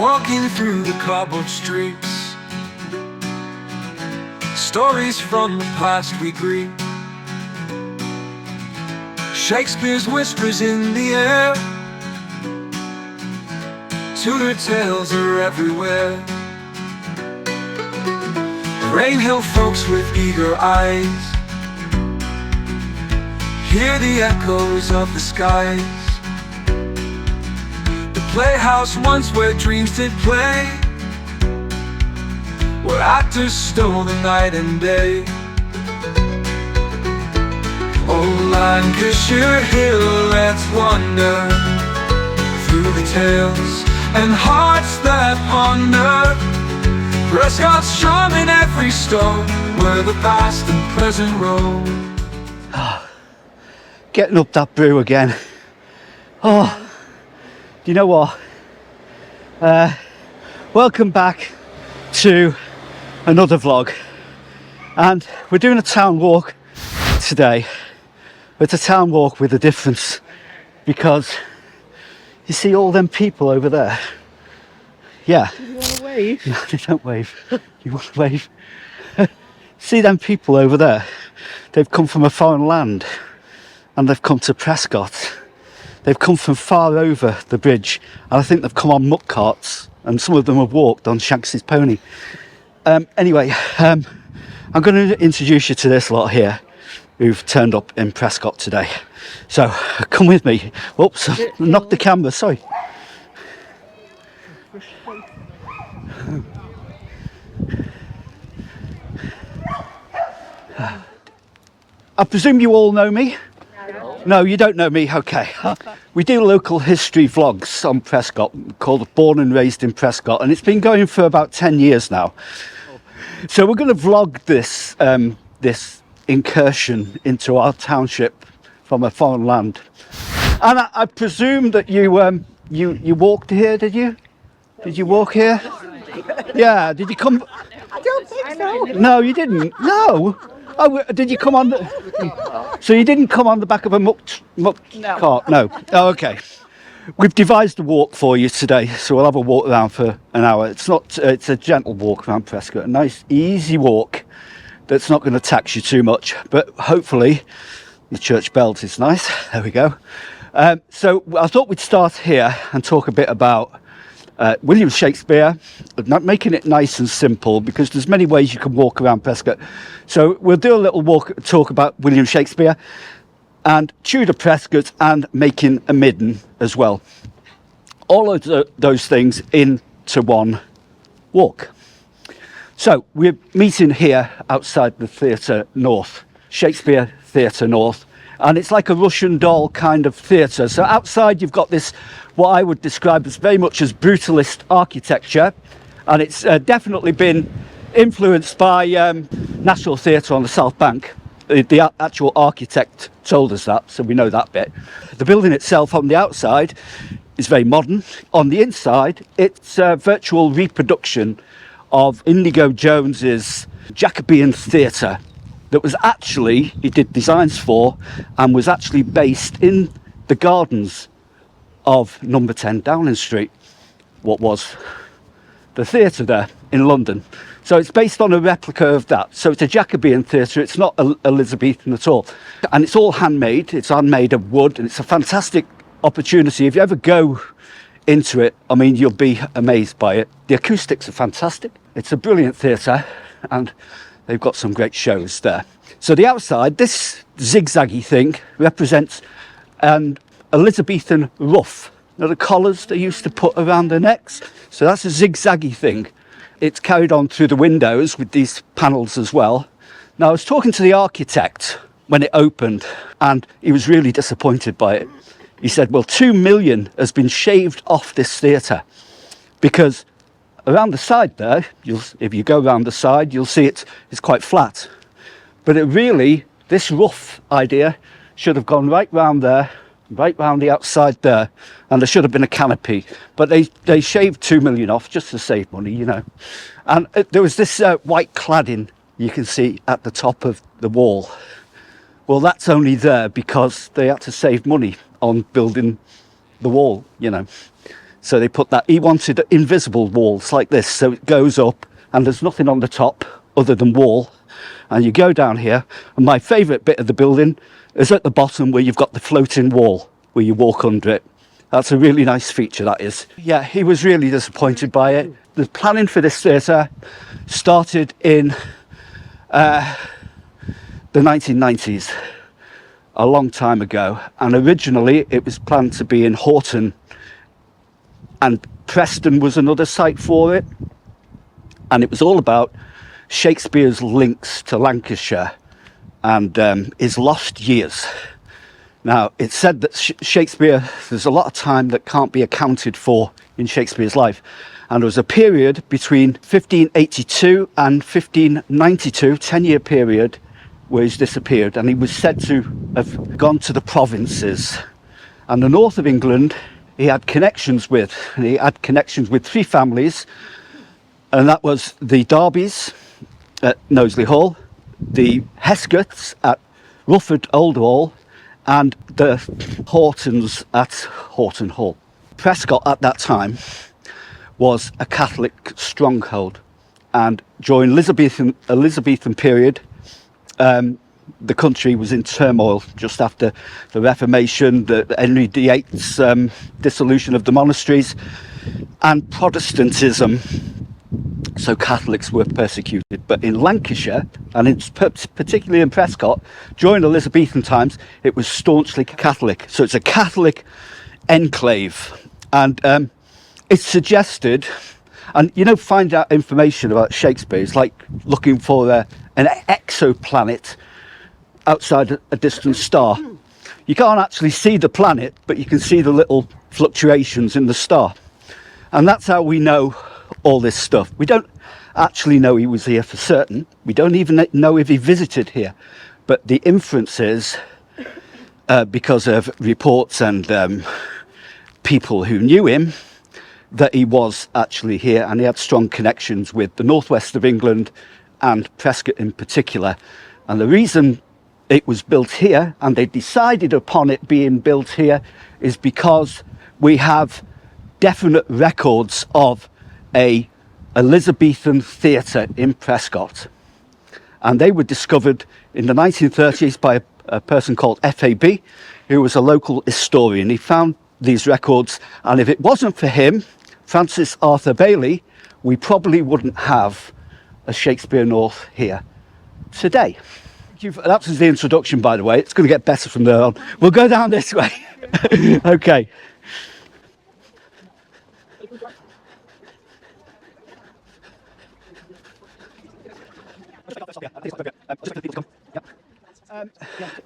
walking through the cobbled streets, stories from the past we greet. Shakespeare's whispers in the air, Tudor tales are everywhere. Rainhill folks with eager eyes hear the echoes of the skies. The Playhouse once where dreams did play, where actors stole the night and day. Oh, Lancashire hill, let's wander through the tales and hearts that ponder. Prescot's charm in every stone, where the past and present roll. Getting up that brew again. Oh, do you know what? Welcome back to another vlog, and we're doing a town walk today. It's a town walk with a difference, because you see all them people over there. Yeah. Do you want to wave? No, they don't wave. You want to wave? See them people over there? They've come from a foreign land and they've come to Prescot. They've come from far over the bridge, and I think they've come on muck carts, and some of them have walked on Shanks's pony. Anyway, I'm going to introduce you to this lot here who've turned up in Prescot today. So come with me. Oops, knocked the camera, sorry. I presume you all know me? No, you don't know me, okay. We do local history vlogs on Prescot called Born and Raised in Prescot, and it's been going for about 10 years now. So we're going to vlog this this incursion into our township from a foreign land. And I presume that you walked here, did you? Did you walk here? Yeah, did you come? I don't think so. No, you didn't. No. Oh, did you come on the... So you didn't come on the back of a muck cart? No. Oh, okay. We've devised a walk for you today, so we'll have a walk around for an hour. It's a gentle walk around Prescot, a nice, easy walk that's not going to tax you too much, but hopefully the church bells is nice. There we go. So I thought we'd start here and talk a bit about William Shakespeare, not making it nice and simple, because there's many ways you can walk around Prescot. So we'll do a little talk about William Shakespeare and Tudor Prescot and making a midden as well. All of those things into one walk. So we're meeting here outside the Theatre North, Shakespeare Theatre North, and it's like a Russian doll kind of theatre. So outside you've got this, what I would describe as very much as brutalist architecture, and it's definitely been influenced by National Theatre on the South Bank. The actual architect told us that, so we know that bit. The building itself on the outside is very modern. On the inside, it's a virtual reproduction of Inigo Jones's Jacobean theatre that was actually, he did designs for, and was actually based in the gardens of number 10 Downing Street, what was the theatre there in London. So it's based on a replica of that. So it's a Jacobean theatre, it's not Elizabethan at all. And it's all handmade, it's handmade of wood, and it's a fantastic opportunity. If you ever go into it, I mean, you'll be amazed by it. The acoustics are fantastic. It's a brilliant theatre, and they've got some great shows there. So the outside, this zigzaggy thing represents an Elizabethan ruff. You know, the collars they used to put around their necks. So that's a zigzaggy thing. It's carried on through the windows with these panels as well. Now, I was talking to the architect when it opened, and he was really disappointed by it. He said, well, 2 million has been shaved off this theatre, because around the side there, if you go around the side, you'll see it's quite flat. But it really, this rough idea should have gone right round there, right round the outside there, and there should have been a canopy. But they shaved 2 million off just to save money, you know. And there was this white cladding you can see at the top of the wall. Well, that's only there because they had to save money on building the wall, you know. So they put that, he wanted invisible walls like this, so it goes up and there's nothing on the top other than wall. And you go down here, and my favourite bit of the building is at the bottom where you've got the floating wall, where you walk under it. That's a really nice feature, that is. Yeah, he was really disappointed by it. The planning for this theatre started in the 1990s, a long time ago, and originally it was planned to be in Horton, and Preston was another site for it, and it was all about Shakespeare's links to Lancashire and his lost years. Now, it's said that Shakespeare, there's a lot of time that can't be accounted for in Shakespeare's life. And there was a period between 1582 and 1592, 10-year period, where he's disappeared. And he was said to have gone to the provinces. And the north of England, he had connections with. And he had connections with 3 families. And that was the Darbys at Knowsley Hall, the Hescots at Rufford Old Hall, and the Hortons at Horton Hall. Prescot at that time was a Catholic stronghold, and during Elizabethan period, the country was in turmoil just after the Reformation, the Henry VIII's dissolution of the monasteries, and Protestantism. So Catholics were persecuted. But in Lancashire, and particularly in Prescot, during Elizabethan times, it was staunchly Catholic. So it's a Catholic enclave. And it's suggested, and find out information about Shakespeare. It's like looking for an exoplanet outside a distant star. You can't actually see the planet, but you can see the little fluctuations in the star. And that's how we know all this stuff. We don't actually know he was here for certain. We don't even know if he visited here. But the inference is, because of reports and people who knew him, that he was actually here, and he had strong connections with the northwest of England and Prescot in particular. And the reason it was built here, and they decided upon it being built here, is because we have definite records of a Elizabethan theatre in Prescot, and they were discovered in the 1930s by a person called FAB, who was a local historian. He found these records, and if it wasn't for him, Francis Arthur Bailey, we probably wouldn't have a Shakespeare North here today. That was the introduction, by the way. It's going to get better from there on. We'll go down this way. Okay.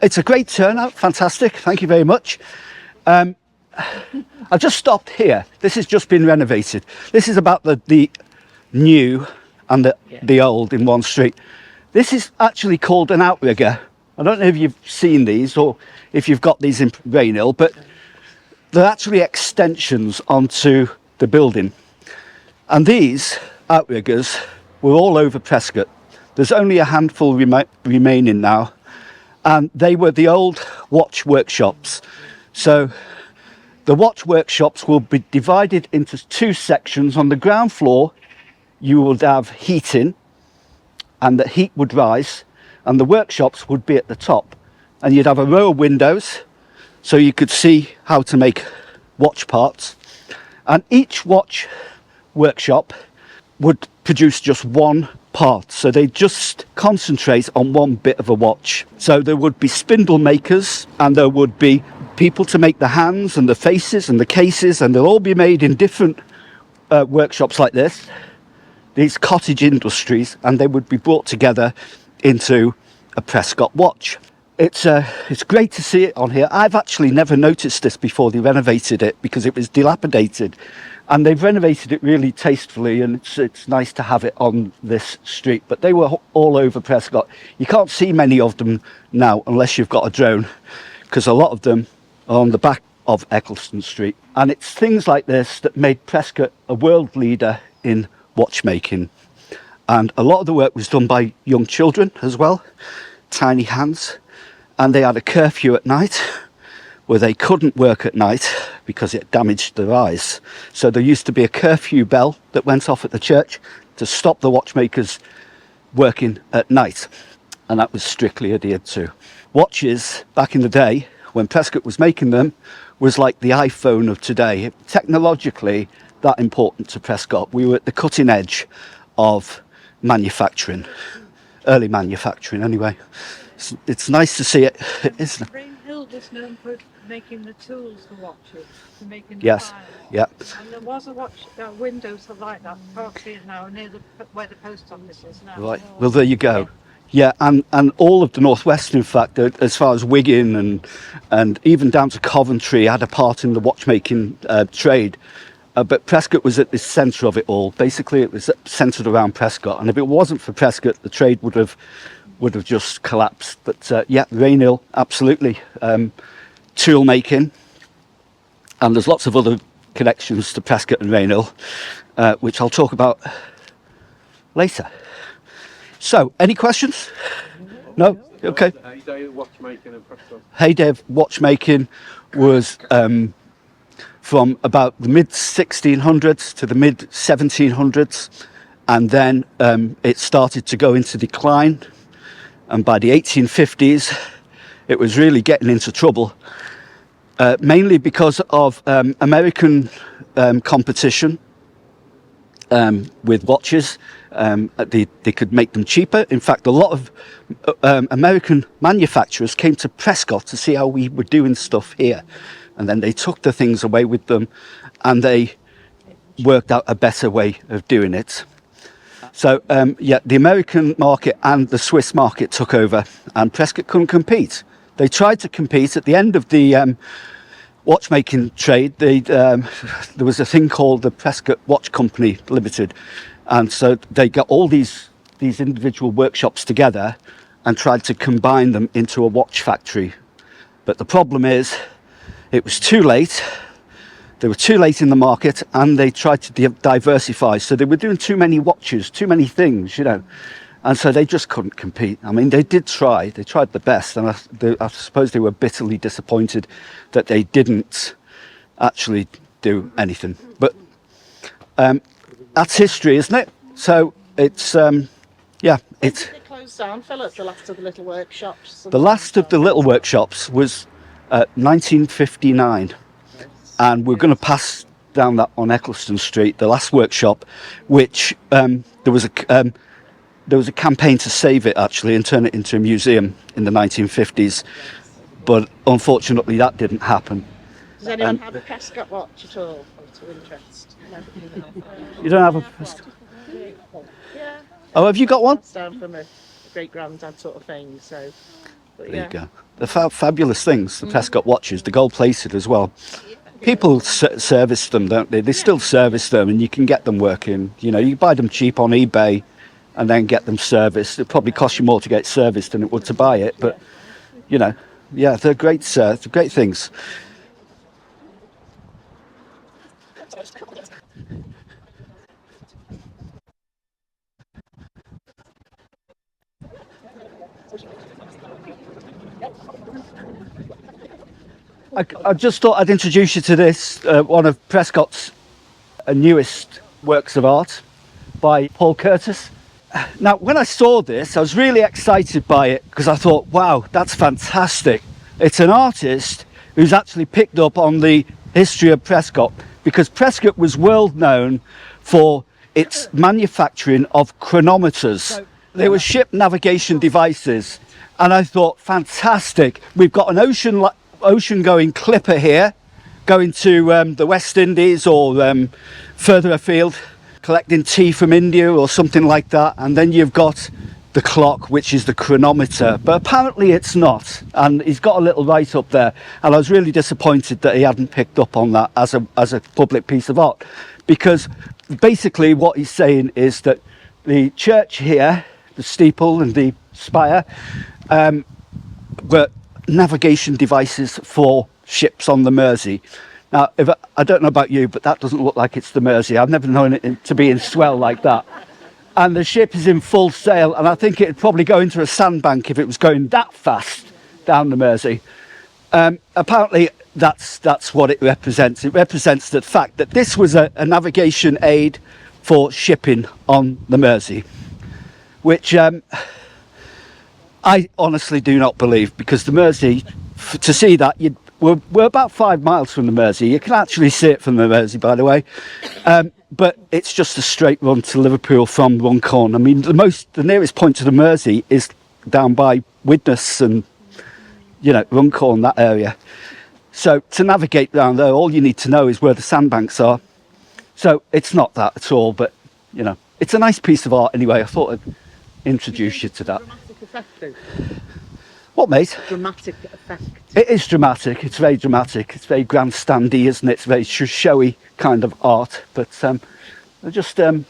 It's a great turnout, fantastic, thank you very much. I just stopped here. This has just been renovated. This is about the new and the old in one street. This is actually called an outrigger. I don't know if you've seen these or if you've got these in Rainhill, but they're actually extensions onto the building. And these outriggers were all over Prescot. There's only a handful remaining now, and they were the old watch workshops. So the watch workshops will be divided into 2 sections. On the ground floor, you would have heating, and the heat would rise, and the workshops would be at the top. And you'd have a row of windows, so you could see how to make watch parts. And each watch workshop would produce just one part, so they just concentrate on one bit of a watch. So there would be spindle makers, and there would be people to make the hands and the faces and the cases, and they'll all be made in different workshops like this, these cottage industries, and they would be brought together into a Prescot watch. It's great to see it on here. I've actually never noticed this before they renovated it, because it was dilapidated, and they've renovated it really tastefully, and it's nice to have it on this street. But they were all over Prescot. You can't see many of them now unless you've got a drone, because a lot of them are on the back of Eccleston Street. And it's things like this that made Prescot a world leader in watchmaking. And a lot of the work was done by young children as well, tiny hands. And they had a curfew at night, where they couldn't work at night because it damaged their eyes. So there used to be a curfew bell that went off at the church to stop the watchmakers working at night, and that was strictly adhered to. Watches back in the day, when Prescot was making them, was like the iPhone of today. Technologically, that important to Prescot. We were at the cutting edge of manufacturing, early manufacturing anyway. It's nice to see it, isn't it? Rainhill was known for making the tools for watches, for making the Yes, files. yeah. And there was a watch, windows like that, can't see it now, near where the post office is now. Right. Well, there you go. Yeah, and all of the Northwest, in fact, as far as Wigan and even down to Coventry, had a part in the watchmaking trade. But Prescot was at the centre of it all. Basically, it was centred around Prescot, and if it wasn't for Prescot, the trade would have just collapsed. But yeah, Rainhill, absolutely. Tool making, and there's lots of other connections to Prescot and Rainhill, which I'll talk about later. So, any questions? No? Okay. The heyday of watchmaking in Prescot. Heyday of watchmaking was from about the mid 1600s to the mid 1700s, and then it started to go into decline, and by the 1850s it was really getting into trouble, mainly because of American competition with watches. They could make them cheaper. In fact, a lot of American manufacturers came to Prescot to see how we were doing stuff here, and then they took the things away with them, and they worked out a better way of doing it. So yeah, the American market and the Swiss market took over, and Prescot couldn't compete. They tried to compete at the end of the watchmaking trade. There was a thing called the Prescot Watch Company Limited, and so they got all these individual workshops together and tried to combine them into a watch factory. But the problem is, it was too late. They were too late in the market, and they tried to diversify. So they were doing too many watches, too many things, you know, and so they just couldn't compete. I mean, they did try. They tried the best, and I suppose they were bitterly disappointed that they didn't actually do anything. But that's history, isn't it? So it's yeah, it's They closed down, Philip, the last of the little workshops. the last of the little workshops was 1959, and we're going to pass down that on Eccleston Street, the last workshop, which there was a campaign to save it actually and turn it into a museum in the 1950s, but unfortunately that didn't happen. Does anyone have a Prescot watch at all? Of interest? No. You don't have a Yeah. Oh, have you got one? It's down from a great granddad sort of thing. So. But There yeah. you go. They're fabulous things, the Prescot watches, the gold plated as well. People service them, don't they? They still service them, and you can get them working. You know, you buy them cheap on eBay and then get them serviced. It probably costs you more to get serviced than it would to buy it, but you know, yeah, they're great, they're great things. I just thought I'd introduce you to this, one of Prescot's newest works of art by Paul Curtis. Now, when I saw this, I was really excited by it because I thought, wow, that's fantastic. It's an artist who's actually picked up on the history of Prescot, because Prescot was world known for its manufacturing of chronometers. They were ship navigation devices, and I thought, fantastic. We've got an ocean-going clipper here, going to the West Indies or further afield, collecting tea from India or something like that, and then you've got the clock, which is the chronometer, but apparently it's not, and he's got a little write up there, and I was really disappointed that he hadn't picked up on that as a public piece of art, because basically what he's saying is that the church here, the steeple and the spire, were navigation devices for ships on the Mersey. Now, I don't know about you, but that doesn't look like it's the Mersey. I've never known it to be in swell like that. And the ship is in full sail, and I think it'd probably go into a sandbank if it was going that fast down the Mersey. Apparently, that's what it represents. It represents the fact that this was a navigation aid for shipping on the Mersey, which I honestly do not believe, because the Mersey, to see that, we're about 5 miles from the Mersey. You can actually see it from the Mersey, by the way. But it's just a straight run to Liverpool from Runcorn. I mean, the nearest point to the Mersey is down by Widnes and, you know, Runcorn, that area. So to navigate down there, all you need to know is where the sandbanks are. So it's not that at all, but, you know, it's a nice piece of art anyway. I thought I'd introduce you to that. Dramatic effect, though. What, mate? Dramatic effect. It is dramatic. It's very dramatic. It's very grandstandy, isn't it? It's very showy kind of art. But just from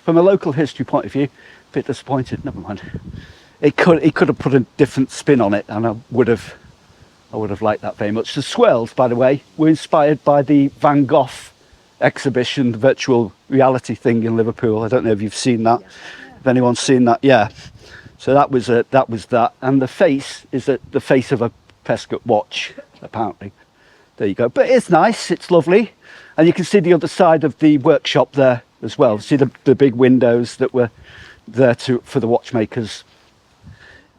a local history point of view, a bit disappointed. Never mind. He could have put a different spin on it, and I would have liked that very much. The swirls, by the way, were inspired by the Van Gogh exhibition, the virtual reality thing in Liverpool. I don't know if you've seen that. If anyone's seen that, yeah. So that was that, and the face is the face of a Prescot watch, apparently. There you go. But it's nice. It's lovely, and you can see the other side of the workshop there as well. See the big windows that were there for the watchmakers.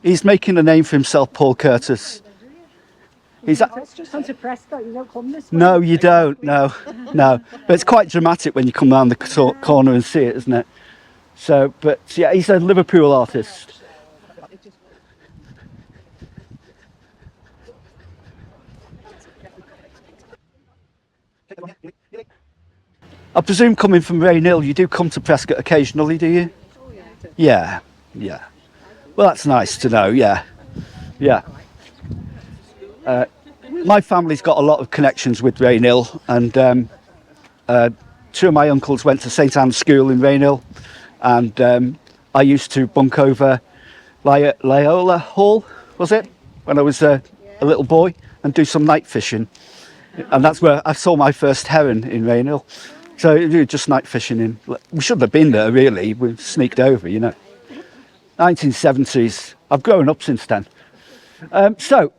He's making a name for himself, Paul Curtis. It's just onto Prescot, you don't come this way. No, you don't. No. But it's quite dramatic when you come round the corner and see it, isn't it? So, but yeah, he's a Liverpool artist. I presume, coming from Rainhill, you do come to Prescot occasionally, do you? Oh, yeah. Yeah. Well, that's nice to know, yeah. My family's got a lot of connections with Rainhill, and two of my uncles went to St Anne's School in Rainhill, and I used to bunk over Loyola Hall, was it, when I was a little boy, and do some night fishing. And that's where I saw my first heron, in Rainhill. So we were just night fishing we shouldn't have been there really, we sneaked over, you know. 1970s, I've grown up since then. So,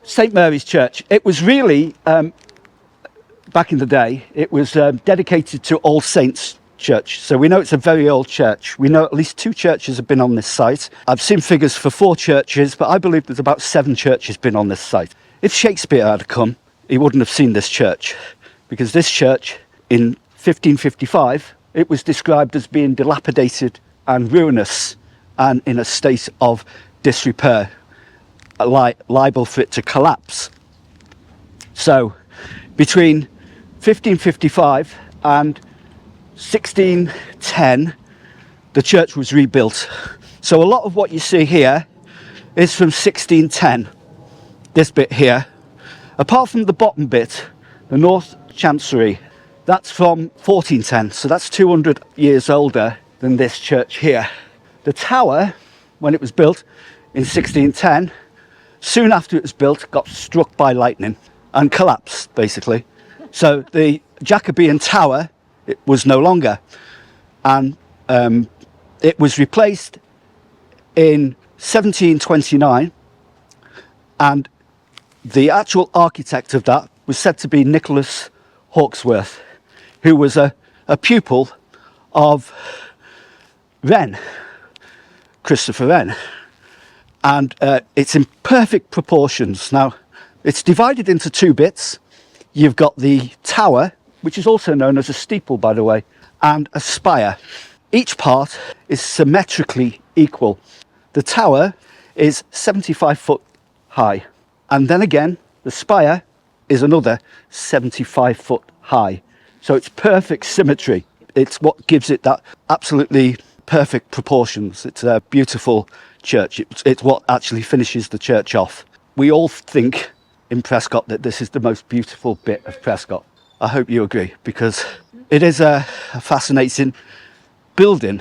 St Mary's Church, it was really, back in the day, it was dedicated to All Saints Church. So we know it's a very old church. We know at least 2 churches have been on this site. I've seen figures for 4 churches, but I believe there's about 7 churches been on this site. If Shakespeare had come, he wouldn't have seen this church, because this church in 1555, it was described as being dilapidated and ruinous and in a state of disrepair, liable for it to collapse. So between 1555 and 1610, the church was rebuilt. So a lot of what you see here is from 1610, this bit here. Apart from the bottom bit, the North Chancery, that's from 1410, so that's 200 years older than this church here. The tower, when it was built in 1610, soon after it was built, got struck by lightning and collapsed, basically. So the Jacobean tower, it was no longer, and it was replaced in 1729, and the actual architect of that was said to be Nicholas Hawkesworth, who was a pupil of Wren, Christopher Wren, and it's in perfect proportions. Now, it's divided into 2 bits. You've got the tower, which is also known as a steeple, by the way, and a spire. Each part is symmetrically equal. The tower is 75 foot high, and then again, the spire is another 75 foot high. So it's perfect symmetry. It's what gives it that absolutely perfect proportions. It's a beautiful church. It's what actually finishes the church off. We all think in Prescot that this is the most beautiful bit of Prescot. I hope you agree, because it is a fascinating building.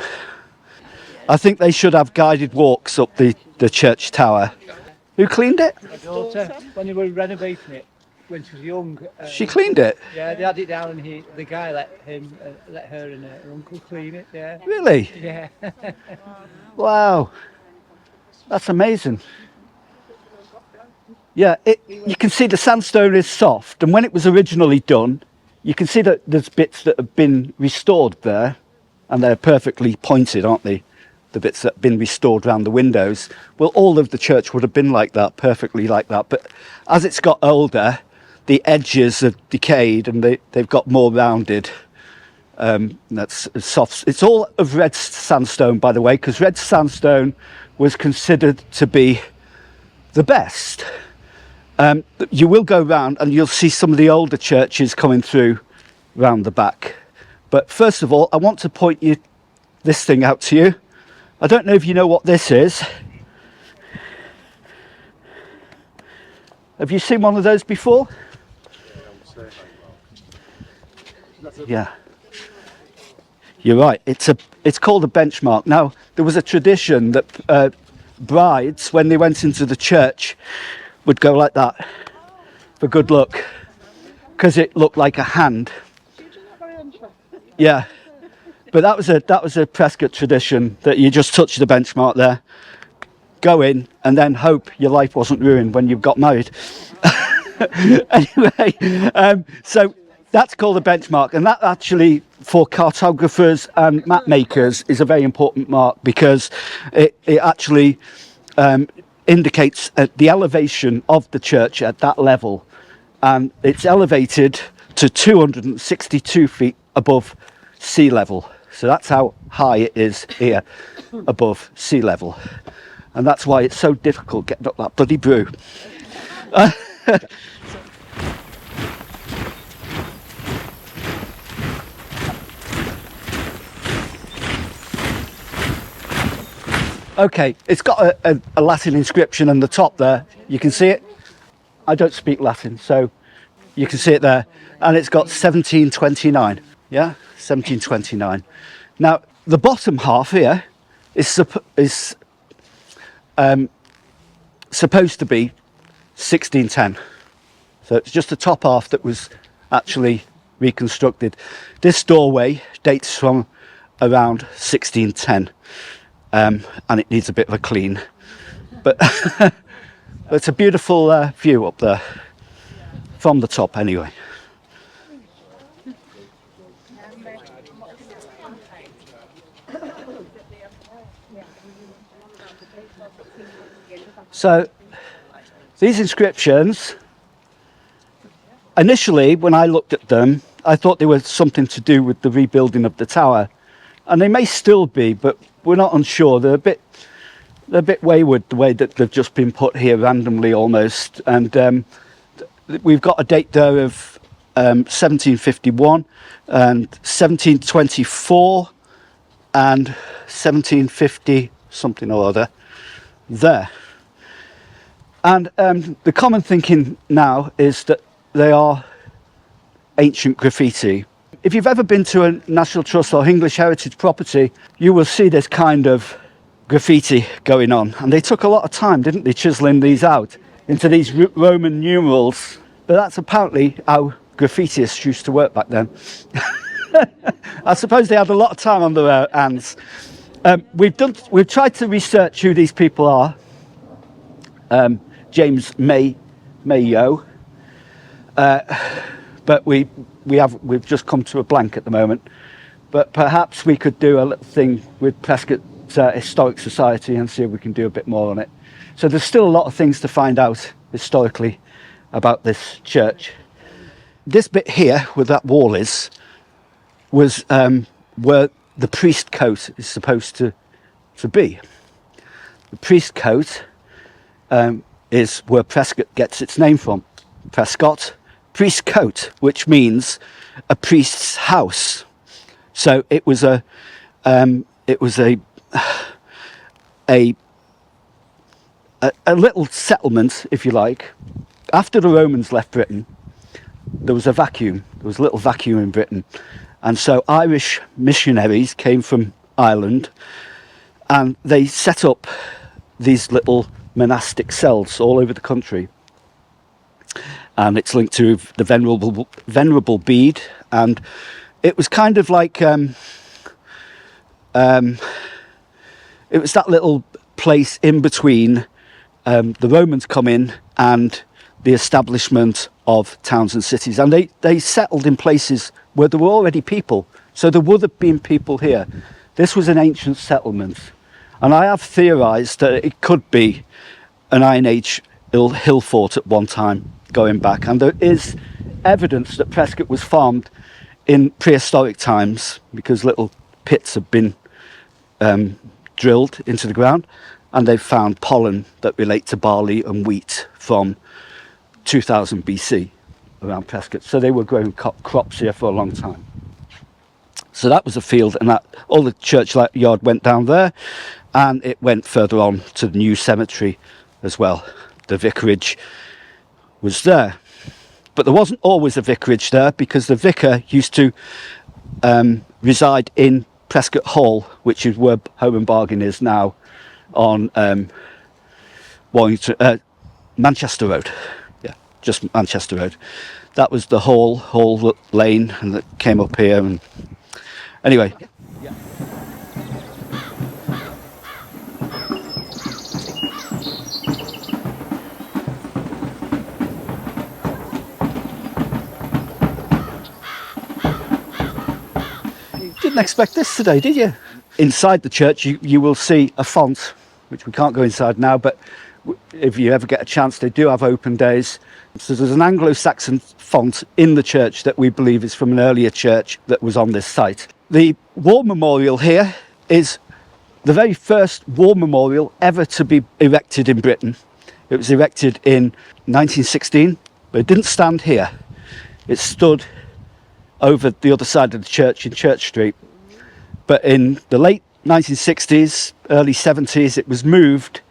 I think they should have guided walks up the church tower. Who cleaned it? My daughter, when they were renovating it, when she was young. She cleaned it? Yeah, they had it down, and the guy let her and her uncle clean it. Yeah. Really? Yeah. Wow. That's amazing. Yeah, you can see the sandstone is soft, and when it was originally done, you can see that there's bits that have been restored there, and they're perfectly pointed, aren't they? The bits that have been restored around the windows. Well, all of the church would have been like that, perfectly like that. But as it's got older, the edges have decayed and they've got more rounded. That's soft. It's all of red sandstone, by the way, because red sandstone was considered to be the best. You will go round and you'll see some of the older churches coming through round the back. But first of all, I want to point this thing out to you. I don't know if you know what this is. Have you seen one of those before? Yeah. You're right. It's called a benchmark. Now, there was a tradition that brides, when they went into the church, would go like that for good luck, because it looked like a hand. Yeah. But that was a Prescot tradition, that you just touch the benchmark there, go in, and then hope your life wasn't ruined when you got married. Anyway, so that's called a benchmark, and that actually, for cartographers and map makers, is a very important mark, because it actually indicates the elevation of the church at that level, and it's elevated to 262 feet above sea level. So that's how high it is here above sea level. And that's why it's so difficult getting up that bloody brew. Okay, it's got a Latin inscription on the top there. You can see it. I don't speak Latin, so you can see it there. And it's got 1729. Yeah, 1729. Now, the bottom half here is supposed to be 1610. So it's just the top half that was actually reconstructed. This doorway dates from around 1610, and it needs a bit of a clean. But it's a beautiful view up there, from the top anyway. So these inscriptions, initially when I looked at them, I thought they were something to do with the rebuilding of the tower, and they may still be, but we're not unsure. They're a bit wayward, the way that they've just been put here randomly almost. And we've got a date there of 1751 and 1724 and 1750 something or other there. And the common thinking now is that they are ancient graffiti. If you've ever been to a National Trust or English Heritage property, you will see this kind of graffiti going on. And they took a lot of time, didn't they, chiseling these out into these Roman numerals. But that's apparently how graffitiists used to work back then. I suppose they had a lot of time on their hands. We've tried to research who these people are. James Mayo, but we've just come to a blank at the moment. But perhaps we could do a little thing with Prescot Historic Society and see if we can do a bit more on it. So there's still a lot of things to find out historically about this church. This bit here, where that wall is, was where the priest coat is supposed to be. The priest coat is where Prescot gets its name from. Prescot, priest coat, which means a priest's house. So it was a little settlement, if you like. After the Romans left Britain, there was a vacuum. There was a little vacuum in Britain, and so Irish missionaries came from Ireland, and they set up these little monastic cells all over the country, and it's linked to the Venerable Bede, and it was kind of like it was that little place in between. The Romans come in and the establishment of towns and cities. And they settled in places where there were already people. So there would have been people here. This was an ancient settlement. And I have theorised that it could be an Iron Age hill fort at one time going back. And there is evidence that Prescot was farmed in prehistoric times because little pits have been drilled into the ground, and they've found pollen that relate to barley and wheat from 2000 BC around Prescot. So they were growing crops here for a long time. So that was a field, and that all the churchyard went down there, and it went further on to the new cemetery as well. The vicarage was there. But there wasn't always a vicarage there, because the vicar used to reside in Prescot Hall, which is where Home and Bargain is now, on Manchester Road. Yeah, just Manchester Road. That was the Hall Lane, and that came up here. And anyway. Yeah. Didn't expect this today, did you? Inside the church you will see a font, which we can't go inside now, but if you ever get a chance, they do have open days. So there's an Anglo-Saxon font in the church that we believe is from an earlier church that was on this site. The war memorial here is the very first war memorial ever to be erected in Britain. It was erected in 1916, but it didn't stand here. It stood over the other side of the church in Church Street. But in the late 1960s, early 70s, it was moved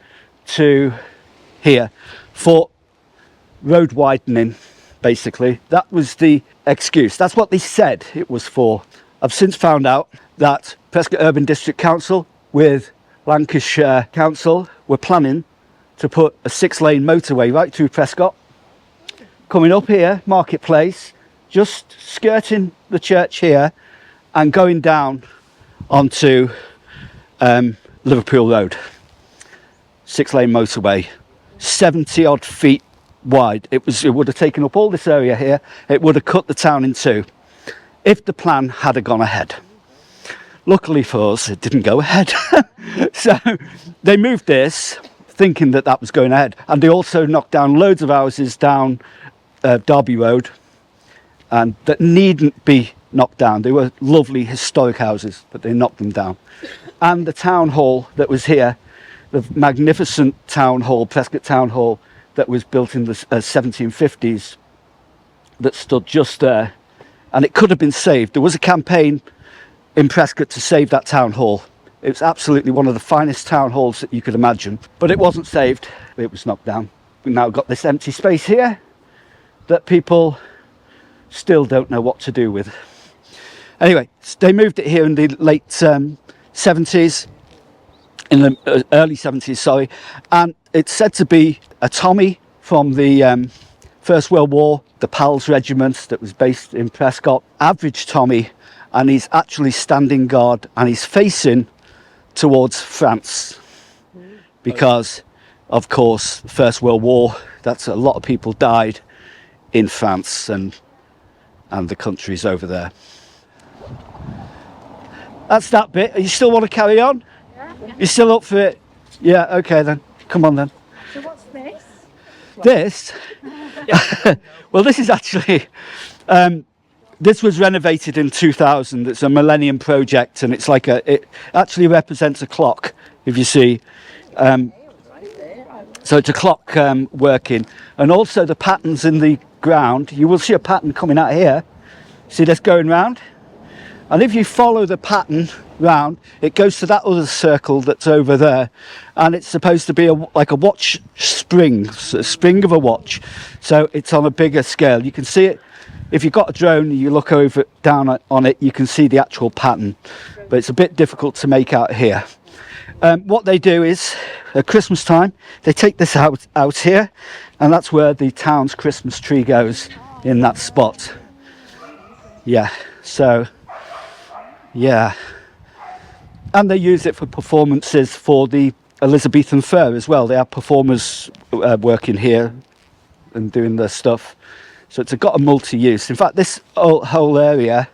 to here for road widening, basically. That was the excuse. That's what they said it was for. I've since found out that Prescot Urban District Council with Lancashire Council were planning to put a 6-lane motorway right through Prescot, coming up here, Marketplace, just skirting the church here and going down onto Liverpool Road. 6-lane motorway, 70 odd feet wide. It would have taken up all this area here. It would have cut the town in two if the plan had gone ahead. Luckily for us, it didn't go ahead. So they moved this thinking that that was going ahead, and they also knocked down loads of houses down Derby Road, and that needn't be knocked down. They were lovely historic houses, but they knocked them down. And the town hall that was here, the magnificent town hall, Prescot Town Hall, that was built in the 1750s, that stood just there, and it could have been saved. There was a campaign in Prescot to save that town hall. It was absolutely one of the finest town halls that you could imagine, but it wasn't saved. It was knocked down. We've now got this empty space here that people still don't know what to do with. Anyway, they moved it here in the late 70s, in the early 70s, sorry, and it's said to be a Tommy from the First World War, the Pals Regiment that was based in Prescot. Average Tommy, and he's actually standing guard, and he's facing towards France because, of course, the First World War, that's a lot of people died in France and the countries over there. That's that bit. You still want to carry on? Yeah. You still up for it? Yeah, okay then. Come on then. So what's this? This? Well, this is actually... this was renovated in 2000. It's a Millennium project, and it's like it actually represents a clock, if you see. So it's a clock working. And also the patterns in the ground, you will see a pattern coming out here. See this going round? And if you follow the pattern round, it goes to that other circle that's over there, and it's supposed to be like a watch spring, a spring of a watch. So it's on a bigger scale. You can see it if you've got a drone. You look over down on it, you can see the actual pattern, but it's a bit difficult to make out here. What they do is at Christmas time they take this out here, and that's where the town's Christmas tree goes, in that spot. Yeah, so yeah, and they use it for performances for the Elizabethan fair as well. They have performers working here and doing their stuff. So it's got a multi-use. In fact, this whole area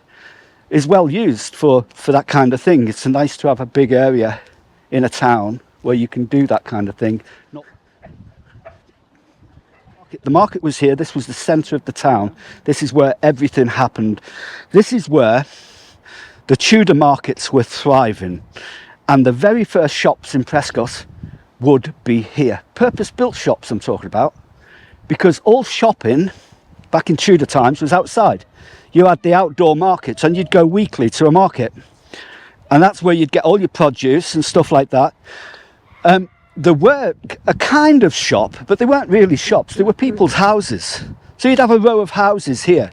is well used for that kind of thing. It's nice to have a big area in a town where you can do that kind of thing. The market was here. This was the centre of the town. This is where everything happened. This is where the Tudor markets were thriving. And the very first shops in Prescot would be here. Purpose-built shops I'm talking about. Because all shopping back in Tudor times was outside. You had the outdoor markets and you'd go weekly to a market. And that's where you'd get all your produce and stuff like that. There were a kind of shop, but they weren't really shops. They were people's houses. So you'd have a row of houses here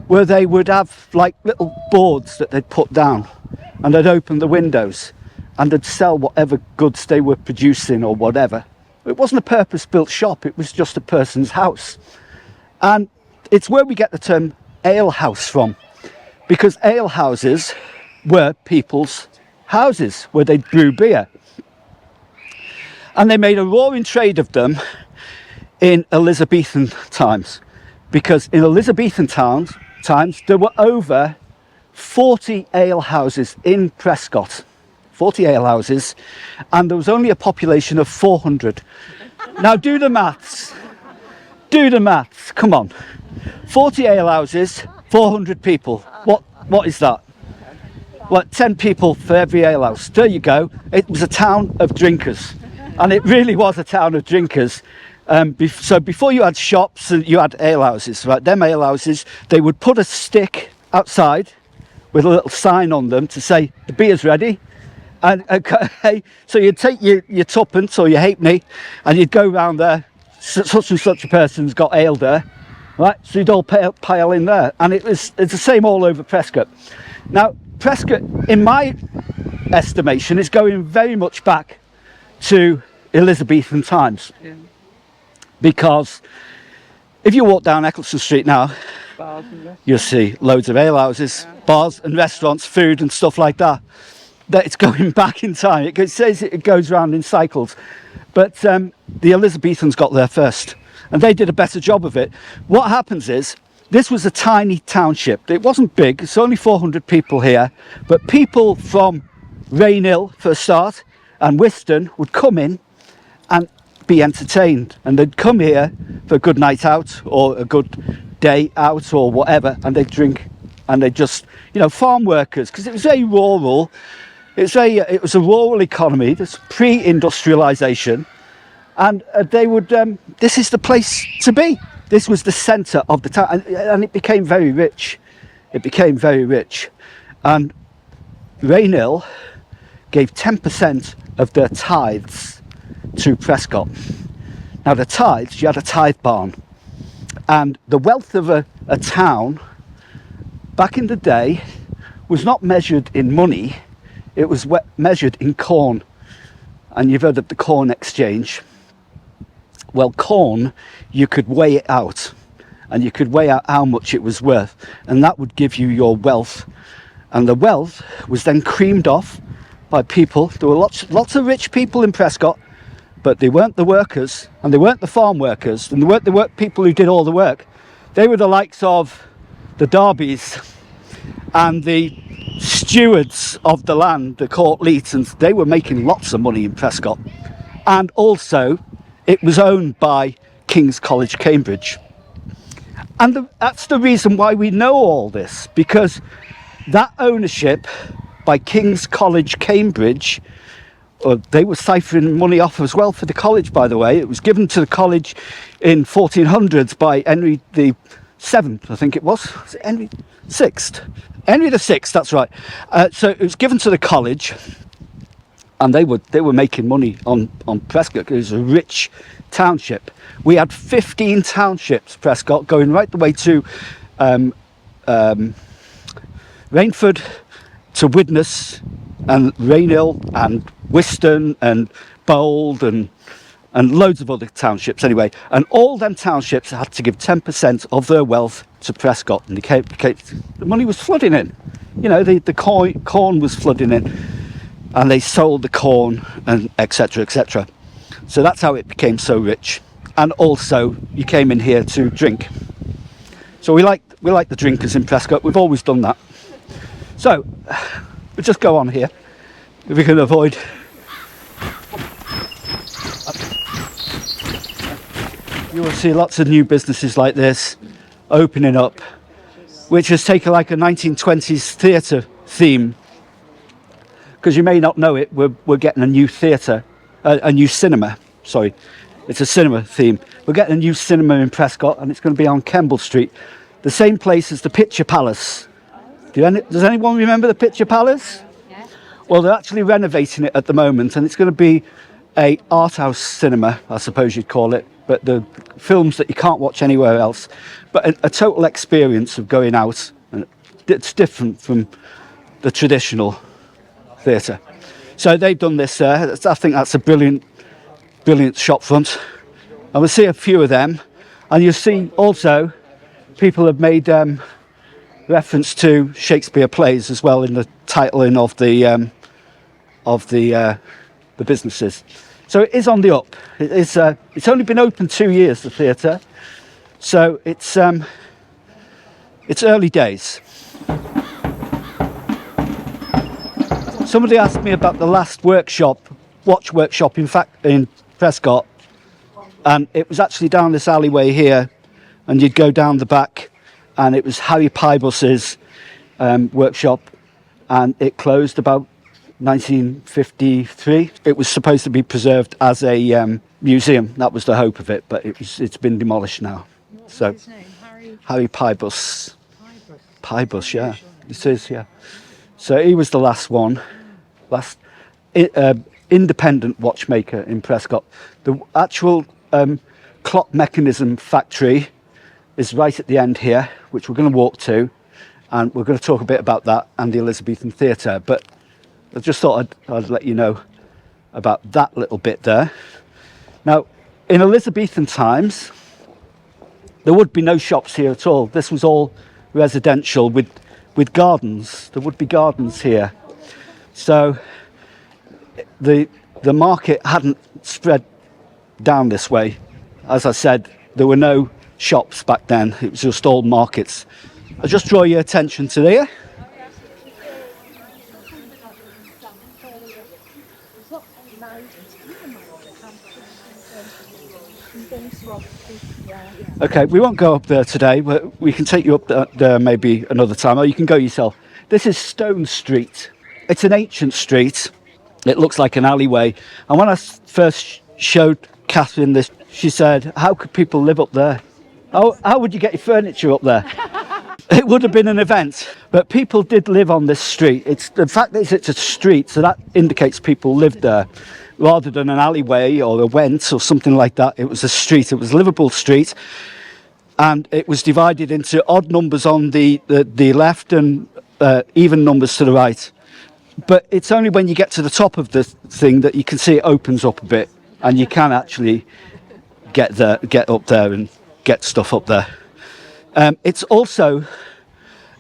where they would have like little boards that they'd put down, and they'd open the windows and they'd sell whatever goods they were producing or whatever. It wasn't a purpose-built shop. It was just a person's house. And it's where we get the term alehouse from, because alehouses were people's houses where they'd brew beer. And they made a roaring trade of them in Elizabethan times, because in Elizabethan times there were over 40 alehouses in Prescot, 40 alehouses, and there was only a population of 400. Now do the maths, come on. 40 alehouses, 400 people, what is that? What, 10 people for every alehouse. There you go. It was a town of drinkers. And it really was a town of drinkers. So before you had shops, you had alehouses, right? Them alehouses, they would put a stick outside with a little sign on them to say, the beer's ready. And okay, so you'd take your tuppence or your halfpenny and you'd go round there, such and such a person's got ale there, right? So you'd all pile in there. And it's the same all over Prescot. Now, Prescot, in my estimation, is going very much back to Elizabethan times, because if you walk down Eccleston Street now, you'll see loads of alehouses, bars and restaurants, food and stuff like that. That it's going back in time. It says it goes round in cycles, but the Elizabethans got there first, and they did a better job of it. What happens is, this was a tiny township. It wasn't big. It's only 400 people here, but people from Rainhill for a start and Wiston would come in and be entertained, and they'd come here for a good night out or a good day out or whatever, and they'd drink, and they'd just, farm workers, because it was very rural. It was a rural economy. This pre-industrialisation, and they would. This is the place to be. This was the centre of the town, and it became very rich. And Rainhill gave 10% of their tithes to Prescot. Now the tithes, you had a tithe barn, and the wealth of a town back in the day was not measured in money, it was measured in corn. And you've heard of the corn exchange. Well, corn, you could weigh it out, and you could weigh out how much it was worth, and that would give you your wealth. And the wealth was then creamed off by people. There were lots of rich people in Prescot, but they weren't the workers, and they weren't the farm workers, and they weren't the people who did all the work. They were the likes of the Darbys and the stewards of the land, the court leetons. They were making lots of money in Prescot. And also, it was owned by King's College, Cambridge. And that's the reason why we know all this, because that ownership by King's College, Cambridge, they were siphoning money off as well for the college, by the way. It was given to the college in 1400s by Henry the Seventh, I think it was. Was it Henry Sixth? Henry the Sixth, that's right. So it was given to the college, and they were making money on Prescot. It was a rich township. We had 15 townships, Prescot, going right the way to Rainford, to Widnes, and Rainhill, and Wiston, and Bold, and loads of other townships anyway. And all them townships had to give 10% of their wealth to Prescot, and the money was flooding in. The corn was flooding in, and they sold the corn, and etc., etc. So that's how it became so rich. and also you came in here to drink. So we like the drinkers in Prescot. We've always done that. So we'll just go on here if we can avoid. You will see lots of new businesses like this opening up, which has taken like a 1920s theatre theme. Because you may not know it, we're getting a new theatre, a new cinema. Sorry, it's a cinema theme. We're getting a new cinema in Prescot, and it's going to be on Kemble Street, the same place as the Picture Palace. Does anyone remember the Picture Palace? Yeah. Well, they're actually renovating it at the moment, and it's going to be a art house cinema, I suppose you'd call it. But the films that you can't watch anywhere else, but a total experience of going out, and it's different from the traditional theatre. So they've done this there. I think that's a brilliant shop front, and we'll see a few of them, and you'll see also people have made reference to Shakespeare plays as well in the titling of the businesses. So it is on the up. It's only been open 2 years, the theatre, so it's early days. Somebody asked me about the last watch workshop, in fact, in Prescot, and it was actually down this alleyway here, and you'd go down the back, and it was Harry Pybus's workshop, and it closed about 1953. It was supposed to be preserved as a museum. That was the hope of it, but it's been demolished now. What's So his name? Harry Pybus. Pybus, yeah. It is, yeah. So he was the last one, independent watchmaker in Prescot. The actual clock mechanism factory is right at the end here, which we're going to walk to, and we're going to talk a bit about that and the Elizabethan theatre. But I just thought I'd let you know about that little bit there. Now, in Elizabethan times, there would be no shops here at all. This was all residential with gardens. There would be gardens here. So the market hadn't spread down this way. As I said, there were no shops back then. It was just all markets. I'll just draw your attention to there. Okay, we won't go up there today, but we can take you up there maybe another time, or you can go yourself. This is Stone Street. It's an ancient street. It looks like an alleyway. And when I first showed Catherine this, she said, how could people live up there? How would you get your furniture up there? It would have been an event, but people did live on this street. It's the fact that it's a street, so that indicates people lived there. Rather than an alleyway or a went or something like that, it was a street. It was Liverpool Street, and it was divided into odd numbers on the left and even numbers to the right. But it's only when you get to the top of the thing that you can see it opens up a bit, and you can actually get up there and get stuff up there. It's also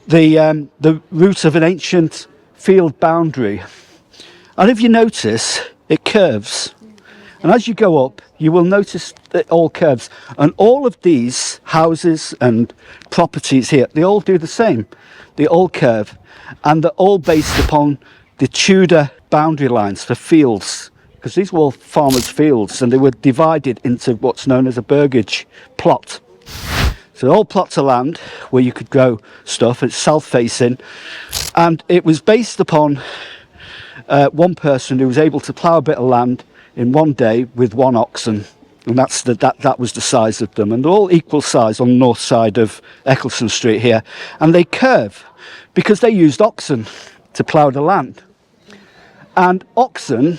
the route of an ancient field boundary, and if you notice, it curves, and as you go up you will notice that it all curves, and all of these houses and properties here, they all do the same. They all curve, and they're all based upon the Tudor boundary lines for fields, because these were all farmers' fields, and they were divided into what's known as a burgage plot. So all plots of land where you could grow stuff. It's south-facing, and it was based upon one person who was able to plough a bit of land in one day with one oxen, and that was the size of them, and they're all equal size on the north side of Eccleston Street here, and they curve because they used oxen to plough the land. And oxen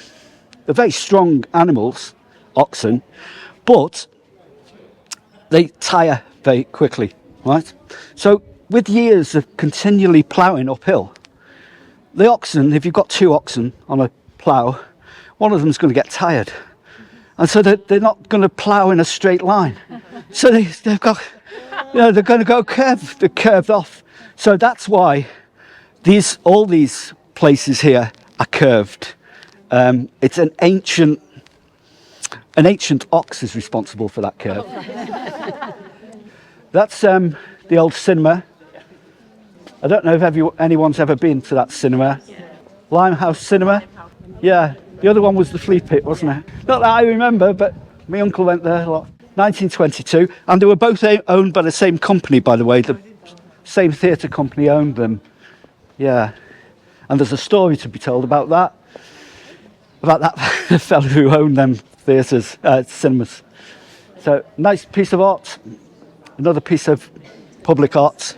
are very strong animals, oxen, but they tire very quickly, right? So with years of continually ploughing uphill, the oxen, if you've got two oxen on a plough, one of them's going to get tired. And so they're not going to plough in a straight line. So they've got, they're going to go curved. They're curved off. So that's why all these places here are curved. It's an ancient An ancient ox is responsible for that curve. That's the old cinema. I don't know if anyone's ever been to that cinema. Limehouse Cinema. Yeah, the other one was the Flea Pit, wasn't it? Not that I remember, but my uncle went there a lot. 1922, and they were both owned by the same company, by the way. The same theatre company owned them. Yeah, and there's a story to be told about that fellow who owned them theatres, cinemas. So, nice piece of art. Another piece of public art.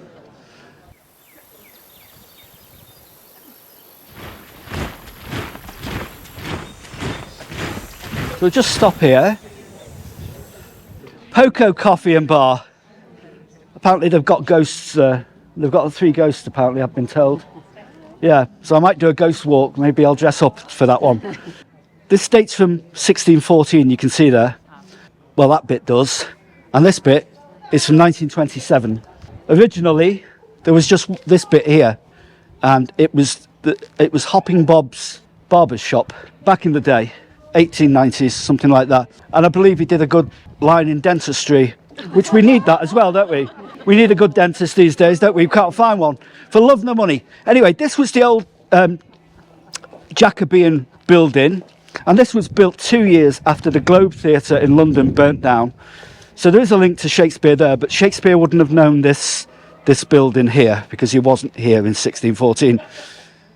So we'll just stop here. Poco Coffee and Bar. Apparently they've got ghosts. They've got 3 ghosts apparently, I've been told. Yeah, so I might do a ghost walk. Maybe I'll dress up for that one. This dates from 1614, you can see there. Well, that bit does. And this bit is from 1927. Originally, there was just this bit here. And it was Hopping Bob's barber's shop back in the day. 1890s, something like that. And I believe he did a good line in dentistry, which we need that as well, don't we? We need a good dentist these days, don't we? We can't find one for love nor money. Anyway, this was the old Jacobean building, and this was built 2 years after the Globe Theatre in London burnt down. So there is a link to Shakespeare there, but Shakespeare wouldn't have known this building here because he wasn't here in 1614.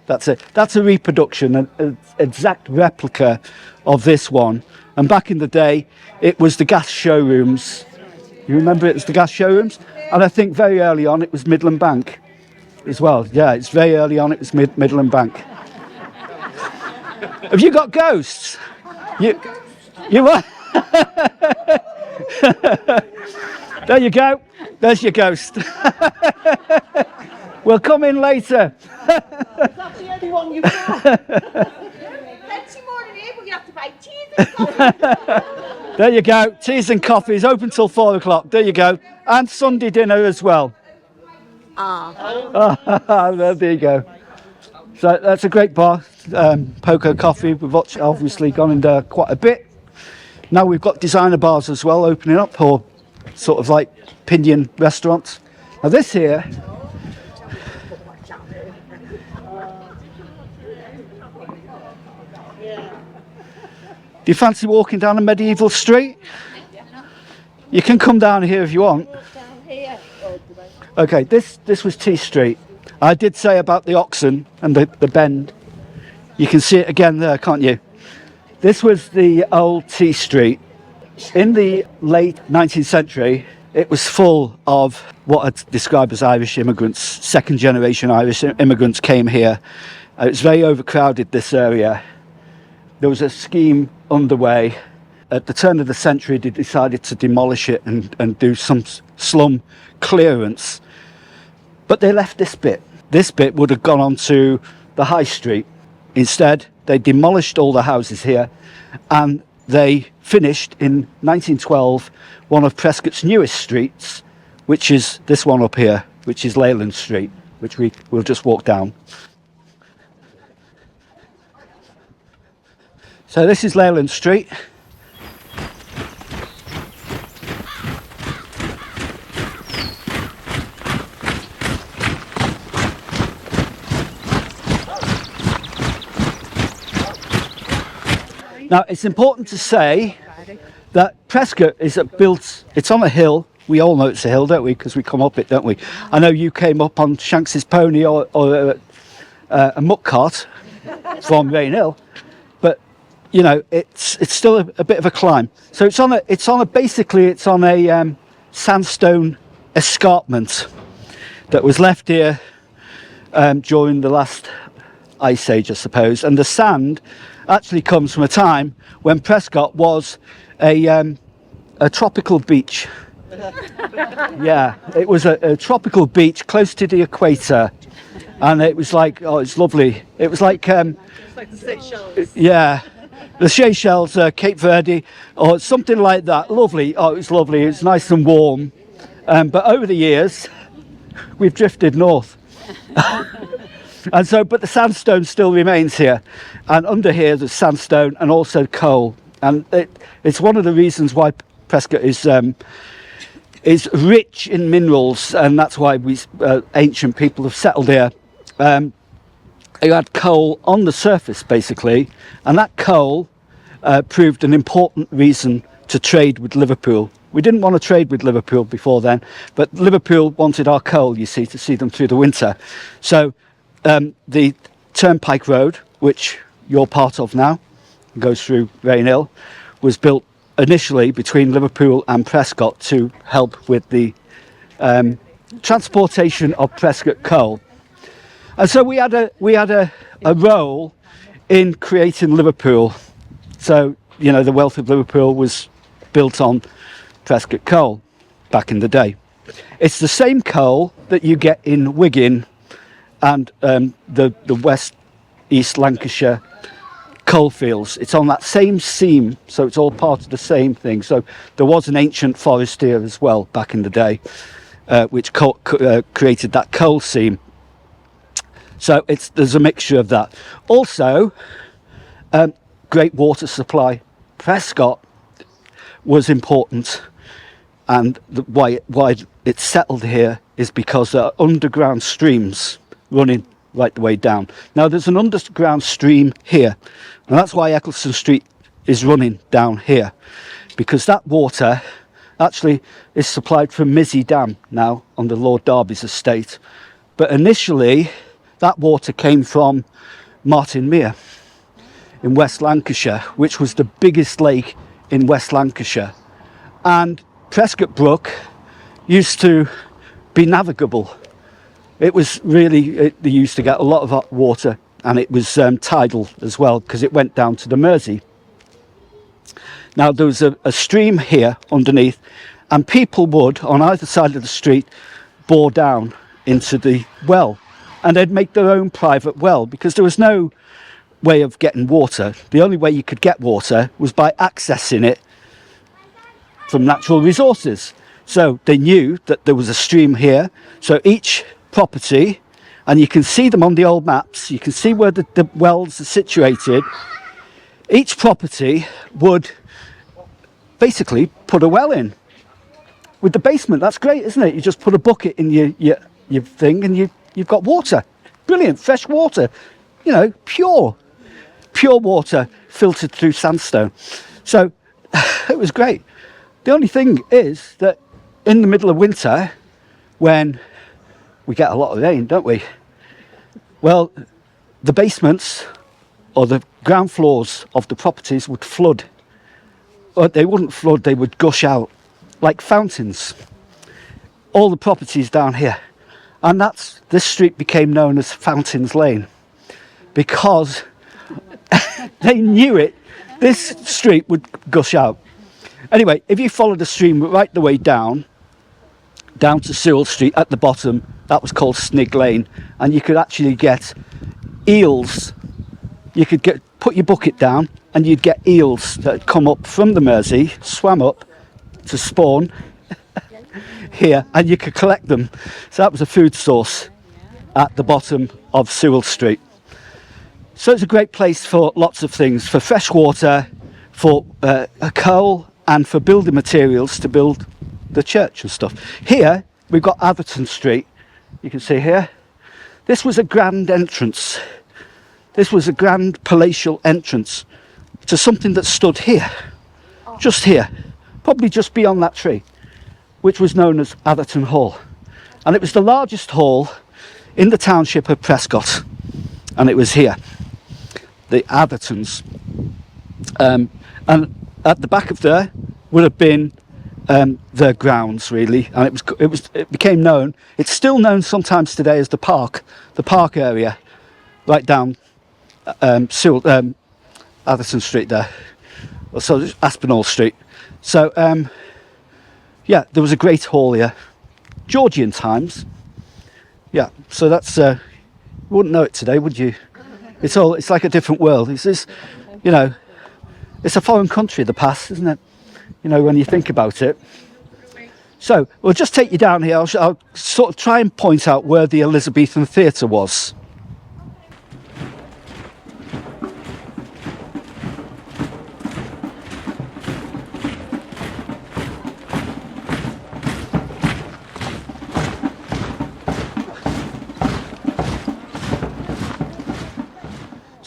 That's a reproduction, an exact replica of this one. And back in the day, it was the gas showrooms. You remember it was the gas showrooms? And I think very early on, it was Midland Bank as well. Yeah, it's very early on, it was Midland Bank. Have you got ghosts? You what? There you go. There's your ghost. We'll come in later. That's the only one you've got. Plenty more in here, but you have to buy tea and coffee. There you go. Teas and coffees open till 4 o'clock. There you go. And Sunday dinner as well. There you go. So that's a great bar. Poco Coffee. We've obviously gone in there quite a bit. Now we've got designer bars as well opening up, or sort of like Pinion restaurants. Now this here. Do you fancy walking down a medieval street? You can come down here if you want. Okay, this was T Street. I did say about the oxen and the bend. You can see it again there, can't you? This was the old T Street. In the late 19th century, it was full of what I'd describe as Irish immigrants. Second generation Irish immigrants came here. It was very overcrowded, this area. There was a scheme underway. At the turn of the century, they decided to demolish it and do some slum clearance. But they left this bit. This bit would have gone on to the high street. Instead, they demolished all the houses here and they finished in 1912 one of Prescot's newest streets, which is this one up here, which is Leyland Street, which we'll just walk down. So this is Leyland Street. Now it's important to say that Prescot is it's on a hill. We all know it's a hill, don't we? Because we come up it, don't we? I know you came up on Shanks's pony or a muck cart from Rainhill, but you know it's still a bit of a climb. So it's on a sandstone escarpment that was left here during the last ice age, I suppose, and the sand actually comes from a time when Prescot was a tropical beach. Yeah, it was a tropical beach close to the equator, and it was like, oh, it's lovely. It was like It's like the Seychelles. yeah, the Seychelles, Cape Verde, or something like that. Lovely. Oh, it was lovely. It's nice and warm. But over the years, we've drifted north. And so, but the sandstone still remains here. And under here, there's sandstone and also coal. and it's one of the reasons why Prescot is rich in minerals, and that's why we ancient people have settled here. You had coal on the surface basically, and that coal proved an important reason to trade with Liverpool. We didn't want to trade with Liverpool before then, but Liverpool wanted our coal, you see, to see them through the winter. So the Turnpike Road, which you're part of now, goes through Rainhill, was built initially between Liverpool and Prescot to help with the transportation of Prescot coal. And so we had a role in creating Liverpool. So, you know, the wealth of Liverpool was built on Prescot coal back in the day. It's the same coal that you get in Wigan and the West East Lancashire coalfields. It's on that same seam, so it's all part of the same thing. So there was an ancient forest here as well back in the day, which created that coal seam. So there's a mixture of that. Also, great water supply. Prescot was important, and why it's settled here is because there are underground streams running right the way down. Now there's an underground stream here, and that's why Eccleston Street is running down here, because that water actually is supplied from Mizzy Dam now on the Lord Derby's estate, but initially that water came from Martin Mere in West Lancashire, which was the biggest lake in West Lancashire. And Prescot Brook used to be navigable. It was really, they used to get a lot of hot water, and it was tidal as well, because it went down to the Mersey. Now there was a stream here underneath, and people would, on either side of the street, bore down into the well, and they'd make their own private well, because there was no way of getting water. The only way you could get water was by accessing it from natural resources. So they knew that there was a stream here, so each property, and you can see them on the old maps, you can see where the wells are situated. Each property would basically put a well in with the basement. That's great, isn't it? You just put a bucket in your thing, and you've got water. Brilliant, fresh water, you know, pure water filtered through sandstone. So it was great. The only thing is that in the middle of winter, when we get a lot of rain, don't we? Well, the basements or the ground floors of the properties would flood. But they wouldn't flood, they would gush out like fountains. All the properties down here. And this street became known as Fountains Lane, because they knew it. This street would gush out. Anyway, if you follow the stream right the way down to Sewell Street at the bottom, that was called Snig Lane, and you could actually get eels. You could put your bucket down, and you'd get eels that had come up from the Mersey, swam up to spawn here, and you could collect them. So that was a food source at the bottom of Sewell Street. So it's a great place for lots of things, for fresh water, for coal, and for building materials to build the church and stuff. Here we've got Atherton Street, you can see here. This was a grand entrance. This was a grand palatial entrance to something that stood here, just here, probably just beyond that tree, which was known as Atherton Hall. And it was the largest hall in the township of Prescot, and it was here, the Athertons. And at the back of there would have been the grounds, really, and it became known. It's still known sometimes today as the park area, right down Atherton Street there, so Aspinall Street. So yeah, there was a great hall here, Georgian times. Yeah, so that's you wouldn't know it today, would you? It's like a different world. It's you know, it's a foreign country, the past, isn't it? You know, when you think about it. So we'll just take you down here. I'll sort of try and point out where the Elizabethan theatre was.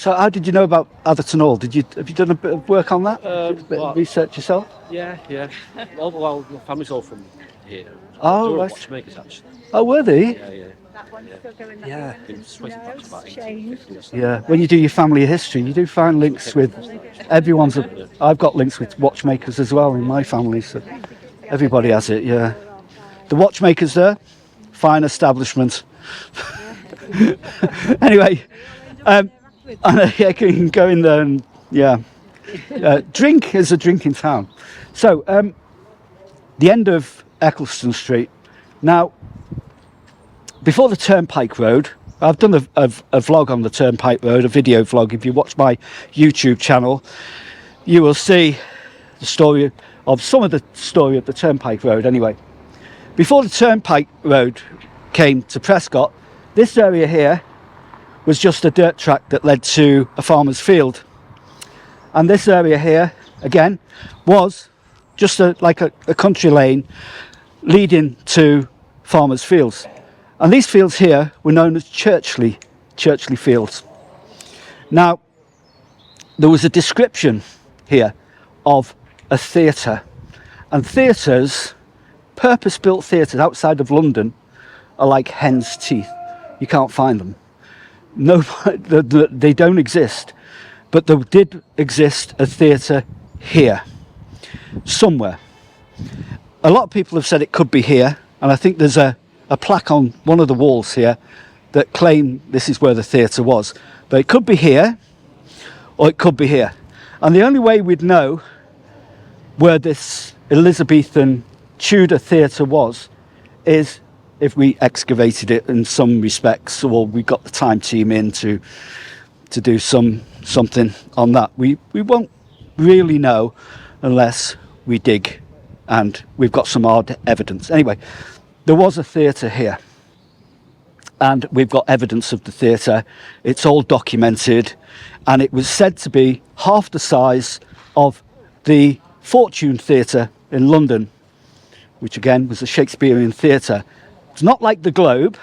So how did you know about Atherton Hall? Have you done a bit of work on that? A bit of research yourself? Yeah, yeah. Well, my family's all from here. Oh, They were right. watchmakers, actually. Oh, were they? Yeah, yeah. That one's still going that Yeah. way. Been sweating back to about No, 1850 or something. Yeah. When you do your family history, you do find links with everyone's. I've got links with watchmakers as well in my family, so everybody has it. Yeah. The watchmakers there, fine establishment. Anyway, and yeah, you can go in there and drink is a drink in town. So the end of Eccleston Street. Now, before the Turnpike Road, I've done a vlog on the Turnpike Road, a video vlog. If you watch my YouTube channel, you will see the story of some of the story of the Turnpike Road. Anyway, before the Turnpike Road came to Prescot, this area here was just a dirt track that led to a farmer's field. And this area here, again, was just like a country lane leading to farmers' fields. And these fields here were known as Churchley fields. Now, there was a description here of a theatre. And theatres, purpose-built theatres outside of London, are like hen's teeth. You can't find them. No, they don't exist. But there did exist a theatre here, somewhere. A lot of people have said it could be here, and I think there's a plaque on one of the walls here that claim this is where the theatre was. But it could be here, or it could be here. And the only way we'd know where this Elizabethan Tudor theatre was is if we excavated it in some respects, or we got the time team in to do something on that. We won't really know unless we dig, and we've got some hard evidence. Anyway, there was a theatre here, and we've got evidence of the theatre. It's all documented, and it was said to be half the size of the Fortune Theatre in London, which again was a Shakespearean theatre. It's not like the Globe,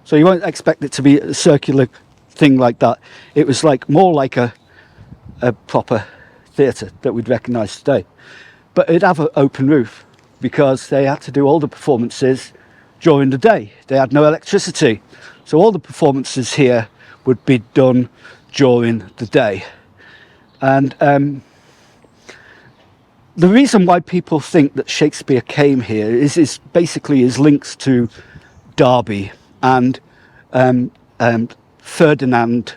so you won't expect it to be a circular thing like that. It was more like a proper theatre that we'd recognise today. But it'd have an open roof because they had to do all the performances during the day. They had no electricity. So all the performances here would be done during the day. And the reason why people think that Shakespeare came here is basically his links to Derby and Ferdinand,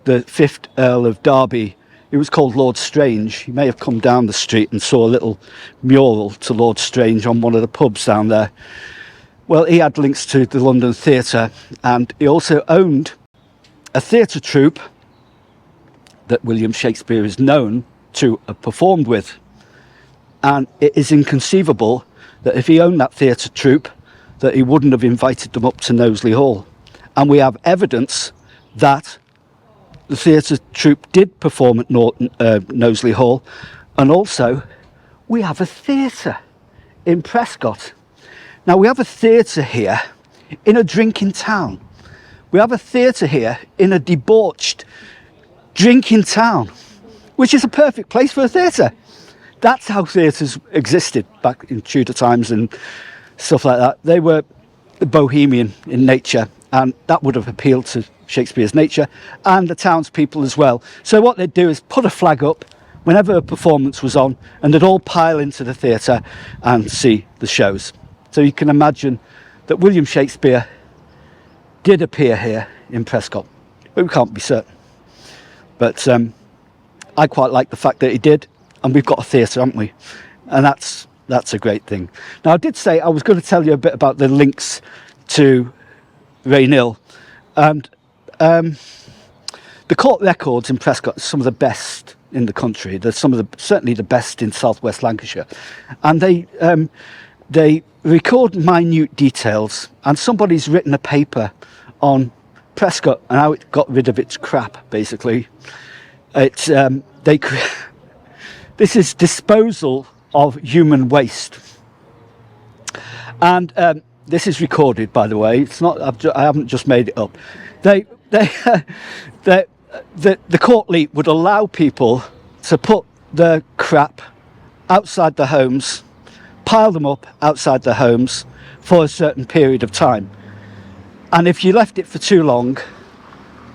the 5th Earl of Derby. He was called Lord Strange. He may have come down the street and saw a little mural to Lord Strange on one of the pubs down there. Well, he had links to the London Theatre, and he also owned a theatre troupe that William Shakespeare is known to have performed with. And it is inconceivable that if he owned that theatre troupe, that he wouldn't have invited them up to Knowsley Hall. And we have evidence that the theatre troupe did perform at Knowsley Hall, and also we have a theatre in Prescot. Now we have a theatre here in a drinking town. We have a theatre here in a debauched drinking town, which is a perfect place for a theatre. That's how theatres existed back in Tudor times and stuff like that. They were bohemian in nature, and that would have appealed to Shakespeare's nature and the townspeople as well. So what they'd do is put a flag up whenever a performance was on, and they'd all pile into the theatre and see the shows. So you can imagine that William Shakespeare did appear here in Prescot, but we can't be certain. But I quite like the fact that he did, and we've got a theatre, haven't we? And that's a great thing. Now, I did say I was going to tell you a bit about the links to Rainhill, and the court records in Prescot are some of the best in the country. They're certainly the best in southwest Lancashire, and they record minute details. And somebody's written a paper on Prescot and how it got rid of its crap. Basically, it's this is disposal of human waste, and this is recorded, by the way. It's not. I haven't just made it up. the court leet would allow people to put their crap outside their homes, pile them up outside their homes for a certain period of time. And if you left it for too long,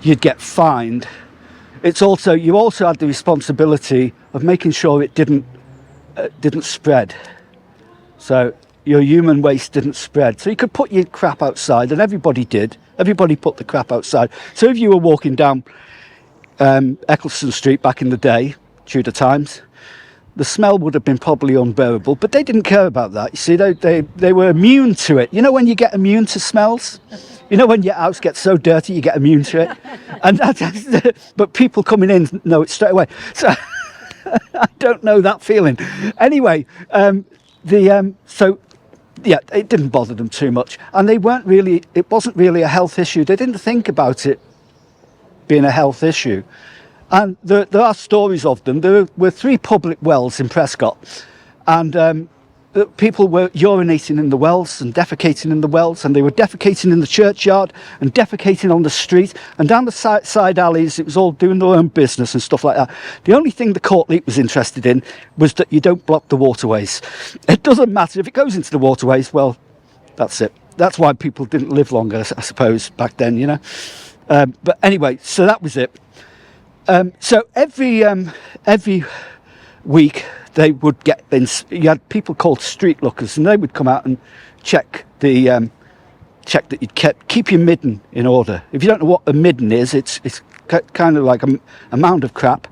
you'd get fined. You also had the responsibility of making sure it didn't spread. So your human waste didn't spread. So you could put your crap outside, and everybody did. Everybody put the crap outside. So if you were walking down Eccleston Street back in the day, Tudor times, the smell would have been probably unbearable, but they didn't care about that. You see, they were immune to it. You know when you get immune to smells? You know when your house gets so dirty you get immune to it? And but people coming in know it straight away. So I don't know that feeling. Anyway, yeah, it didn't bother them too much. And it wasn't really a health issue. They didn't think about it being a health issue. And there are stories of them. There were 3 public wells in Prescot, and people were urinating in the wells and defecating in the wells, and they were defecating in the churchyard and defecating on the street and down the side alleys. It was all doing their own business and stuff like that. The only thing the court leet was interested in was that you don't block the waterways. It doesn't matter if it goes into the waterways. Well, that's it. That's why people didn't live longer, I suppose, back then, you know. But anyway, so that was it. So every week they would get in. You had people called street lookers, and they would come out and check that you'd keep your midden in order. If you don't know what a midden is, it's kind of like a mound of crap,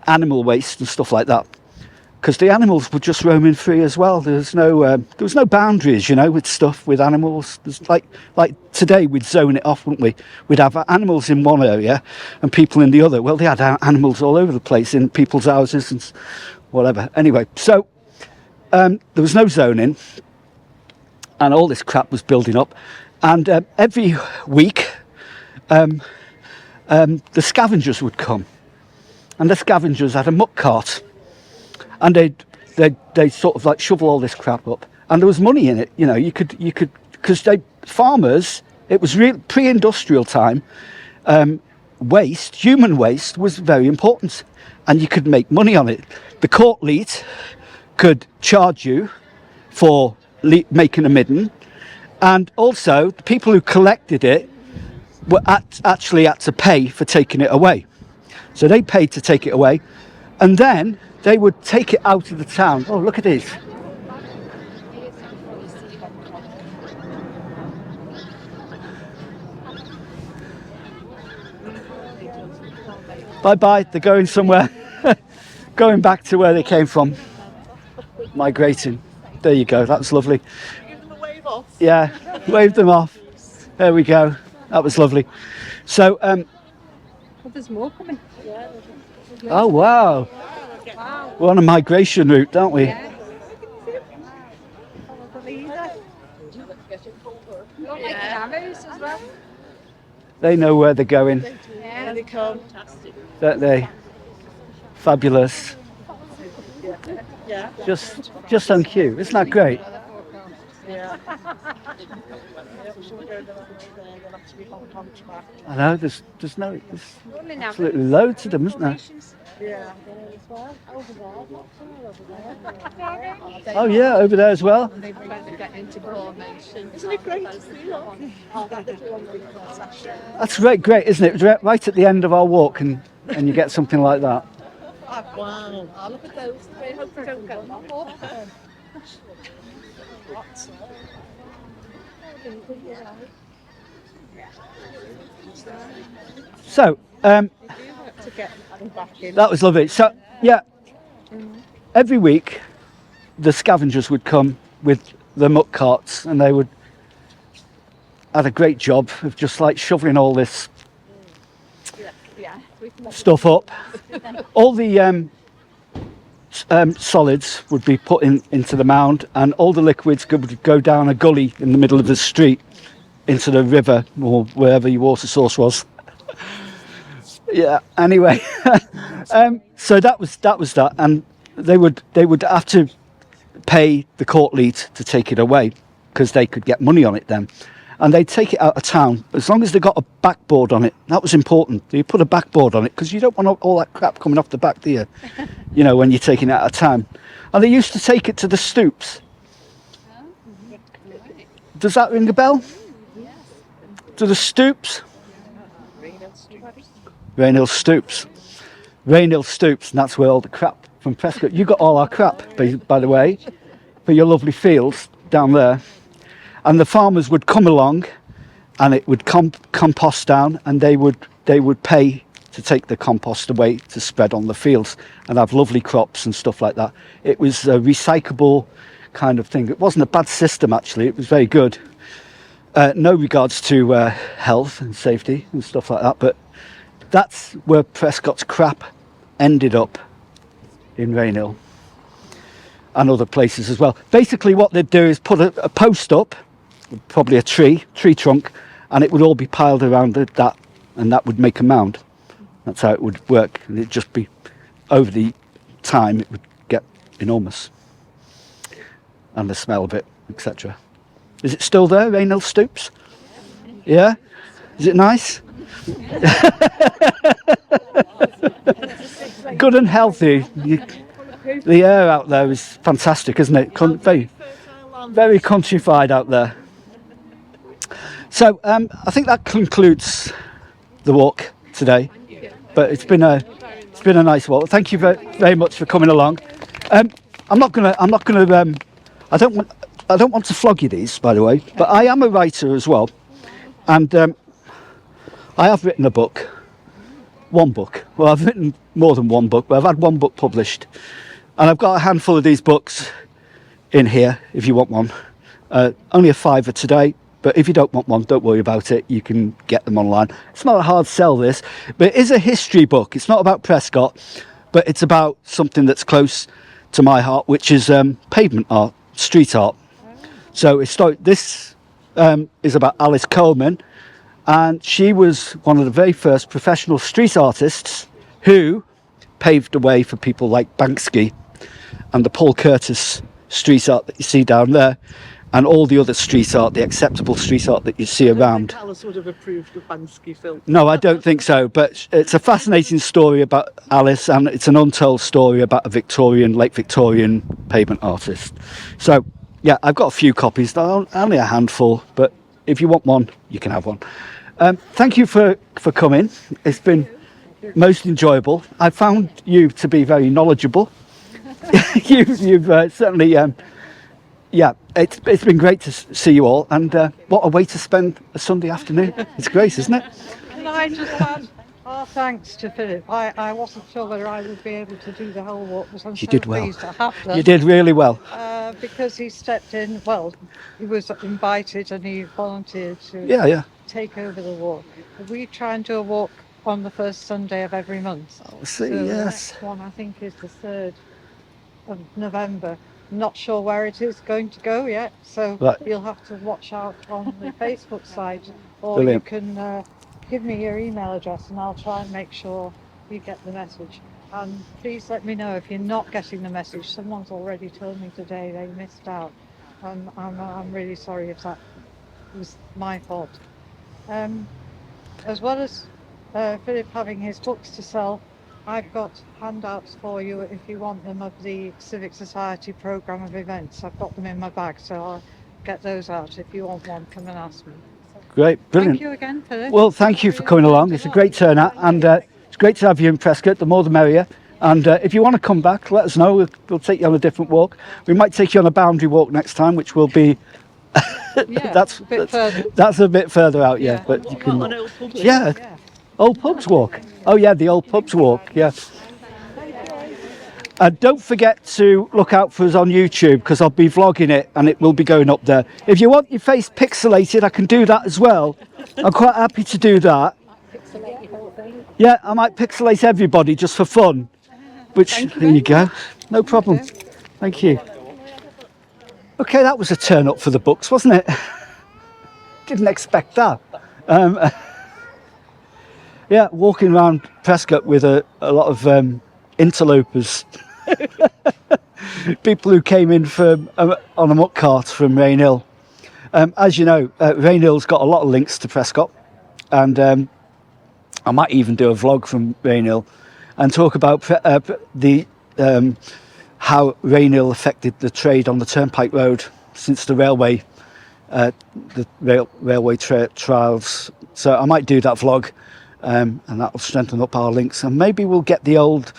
animal waste and stuff like that. Because the animals were just roaming free as well. There was no boundaries, you know, with stuff, with animals. There's like today we'd zone it off, wouldn't we? We'd have animals in one area and people in the other. Well, they had animals all over the place in people's houses and whatever. Anyway, so there was no zoning, and all this crap was building up. And every week, the scavengers would come, and the scavengers had a muck cart. And they'd sort of like shovel all this crap up, and there was money in it. You know, you could because farmers. It was real pre-industrial time. Human waste was very important, and you could make money on it. The court leet could charge you for making a midden, and also the people who collected it were actually had to pay for taking it away. So they paid to take it away, and then they would take it out of the town. Oh, look at this. Bye-bye, they're going somewhere. Going back to where they came from. Migrating. There you go, that's lovely. Give them a wave off. Yeah, wave them off. There we go. That was lovely. So, Well, there's more coming. oh wow. We're on a migration route, aren't we? They know where they're going, Yeah, they come. don't they? Fabulous. Yeah. Just on cue. Isn't that great? Yeah. I know. There's absolutely loads of them, isn't there? Yeah. Oh yeah, over there as well. They try to get into formation. Isn't it great to see? That's great, isn't it? Right at the end of our walk, and you get something like that. Wow. Oh, look at those. I hope they don't go more. So, To get them back in. that was lovely. So, yeah, every week the scavengers would come with the muck carts, and they would had a great job of just like shoveling all this stuff up. All the solids would be put into the mound, and all the liquids would go down a gully in the middle of the street into the river or wherever your water source was. Yeah, anyway. So that was that, and they would have to pay the court leet to take it away because they could get money on it then. and they'd take it out of town as long as they got a backboard on it. That was important. You put a backboard on it because you don't want all that crap coming off the back, do you? You know, when you're taking it out of town. And they used to take it to the stoops. Does that ring a bell? To the stoops? Rainhill Stoops. Rainhill Stoops, and that's where all the crap from Prescot. You got all our crap, by the way, for your lovely fields down there. And the farmers would come along, and it would compost down, and they would pay to take the compost away to spread on the fields and have lovely crops and stuff like that. It was a recyclable kind of thing. It wasn't a bad system, actually. It was very good. No regards to health and safety and stuff like that, but that's where Prescot's crap ended up, in Rainhill and other places as well. Basically what they'd do is put a post up, probably a tree trunk, and it would all be piled around that, and that would make a mound. That's how it would work, and it'd just be, over the time, it would get enormous, and the smell of it, etc. Is it still there, Rainhill Stoops? Yeah? Is it nice? Good and healthy. The air out there is fantastic, isn't it? Very countrified out there. So I think that concludes the walk today. But it's been a nice walk. Thank you very much for coming along. I don't want to flog you these, by the way, but I am a writer as well, and I have written one book. Well, I've written more than one book, but I've had one book published, and I've got a handful of these books in here if you want one. Only a £5 today, but if you don't want one, don't worry about it. You can get them online. It's not a hard sell, this, but it is a history book. It's not about Prescot, but it's about something that's close to my heart, which is pavement art, street art. So this is about Alice Coleman, and she was one of the very first professional street artists who paved the way for people like Banksy and the Paul Curtis street art that you see down there, and all the other street art, the acceptable street art that you see around. Alice would have approved the Banksy film. No, I don't think so, but it's a fascinating story about Alice, and it's an untold story about a late Victorian pavement artist. So yeah, I've got a few copies, only a handful, but if you want one, you can have one. Thank you for coming. It's been most enjoyable. I found you to be very knowledgeable. You've certainly, yeah, it's been great to see you all, and what a way to spend a Sunday afternoon. It's great, isn't it? And I just had our thanks to Philip. I wasn't sure whether I would be able to do the whole walk, but I'm so did well. pleased to have done. You did really well. Because he stepped in, well, he was invited and he volunteered to take over the walk. We try and do a walk on the first Sunday of every month. Oh, see, so yes. The next one, I think, is the 3rd of November. I'm not sure where it is going to go yet, so you'll have to watch out on the Facebook side, or Brilliant. You can give me your email address and I'll try and make sure you get the message. And please let me know if you're not getting the message. Someone's already told me today they missed out. I'm really sorry if that was my fault. As well as Philip having his books to sell, I've got handouts for you if you want them of the Civic Society programme of events. I've got them in my bag, so I'll get those out. If you want one, come and ask me. Great, brilliant. Thank you again, Philip. Well, thank you for coming along. It's a great turnout, and it's great to have you in Prescot. The more the merrier. And if you want to come back, let us know. We'll take you on a different walk. We might take you on a boundary walk next time, which will be that's a bit further out, yeah. But you can, Old Pubs walk. Oh yeah, the Old Pubs walk. Yeah. And don't forget to look out for us on YouTube, because I'll be vlogging it and it will be going up there. If you want your face pixelated, I can do that as well. I'm quite happy to do that. Yeah, I might pixelate everybody just for fun. Which, there you go. No problem. Thank you. Okay, that was a turn up for the books, wasn't it? Didn't expect that. Yeah, walking around Prescot with a lot of interlopers. People who came in on a muck cart from Rainhill. As you know, Rainhill's got a lot of links to Prescot, and I might even do a vlog from Rainhill and talk about how Rainhill affected the trade on the Turnpike Road since the railway trials. So I might do that vlog, and that will strengthen up our links, and maybe we'll get the old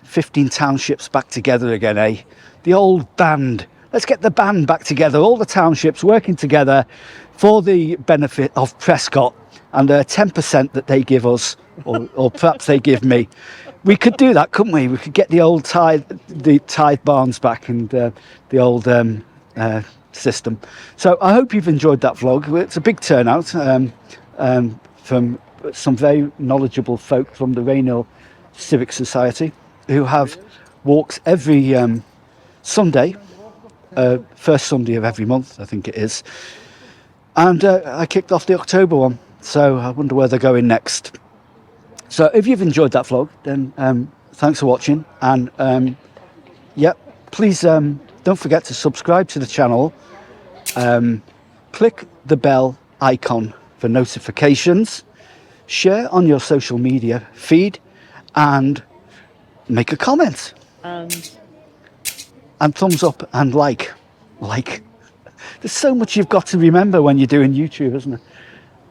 15 townships back together again, eh? The old band. Let's get the band back together, all the townships working together for the benefit of Prescot and the 10% that they give us, or perhaps they give me. We could do that, couldn't we? We could get the old tithe barns back, and the old system. So I hope you've enjoyed that vlog. It's a big turnout from some very knowledgeable folk from the Rainhill Civic Society, who have walks every Sunday, first Sunday of every month, I think it is. And I kicked off the October one, so I wonder where they're going next. So if you've enjoyed that vlog, then thanks for watching, and please don't forget to subscribe to the channel, click the bell icon for notifications, share on your social media feed, and make a comment. And thumbs up and like. There's so much you've got to remember when you're doing YouTube, isn't there?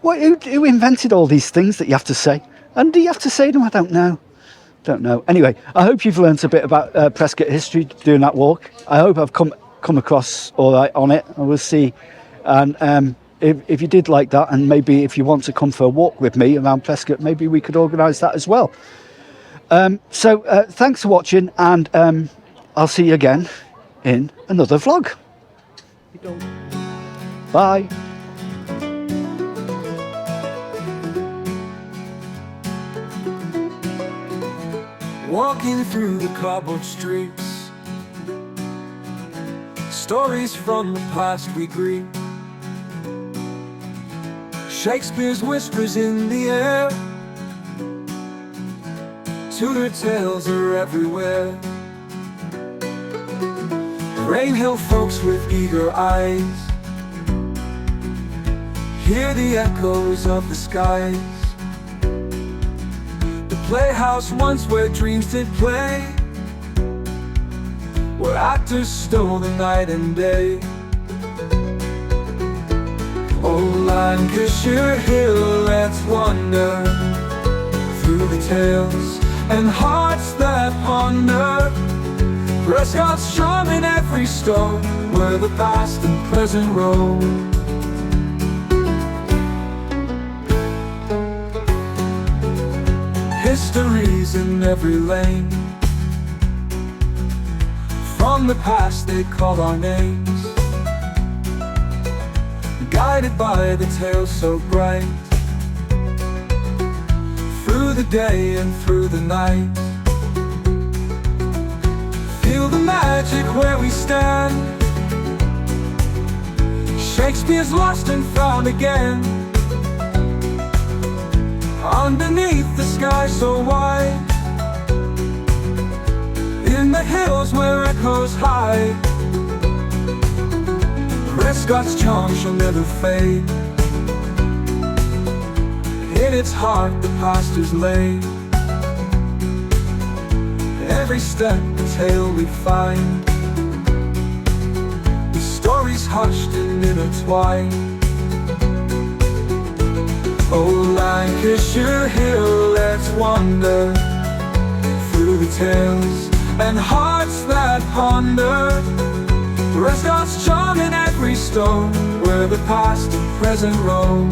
Who invented all these things that you have to say? And do you have to say them? I don't know. Anyway, I hope you've learnt a bit about Prescot history doing that walk. I hope I've come across all right on it, and we'll see. And if you did like that, and maybe if you want to come for a walk with me around Prescot, maybe we could organise that as well. So thanks for watching, and I'll see you again in another vlog. Bye. Walking through the cobbled streets, stories from the past we greet. Shakespeare's whispers in the air, Tudor tales are everywhere. Rainhill folks with eager eyes hear the echoes of the skies. The Playhouse once where dreams did play, where actors stole the night and day. Oh, Lancashire hill, let's wander through the tales and hearts that ponder. Prescot's charm in every stone, where the past and present roll. Histories in every lane, from the past they call our names, guided by the tales so bright, through the day and through the night. Feel the magic where we stand, Shakespeare's lost and found again, underneath the sky so wide, in the hills where echoes hide. Prescot's charm shall never fade, in its heart the past is laid. Every step a tale we find, the stories hushed and intertwined. Oh, Lancashire hill, let's wander through the tales and hearts that ponder. Prescot's charm in every stone, where the past and present roam,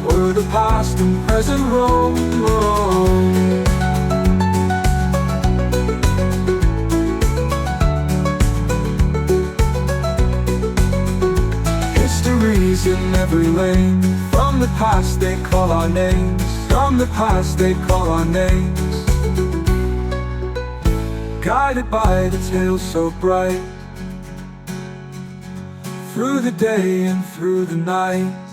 where the past and present roam. Histories in every lane, from the past they call our names, from the past they call our names, guided by the tales so bright, through the day and through the night.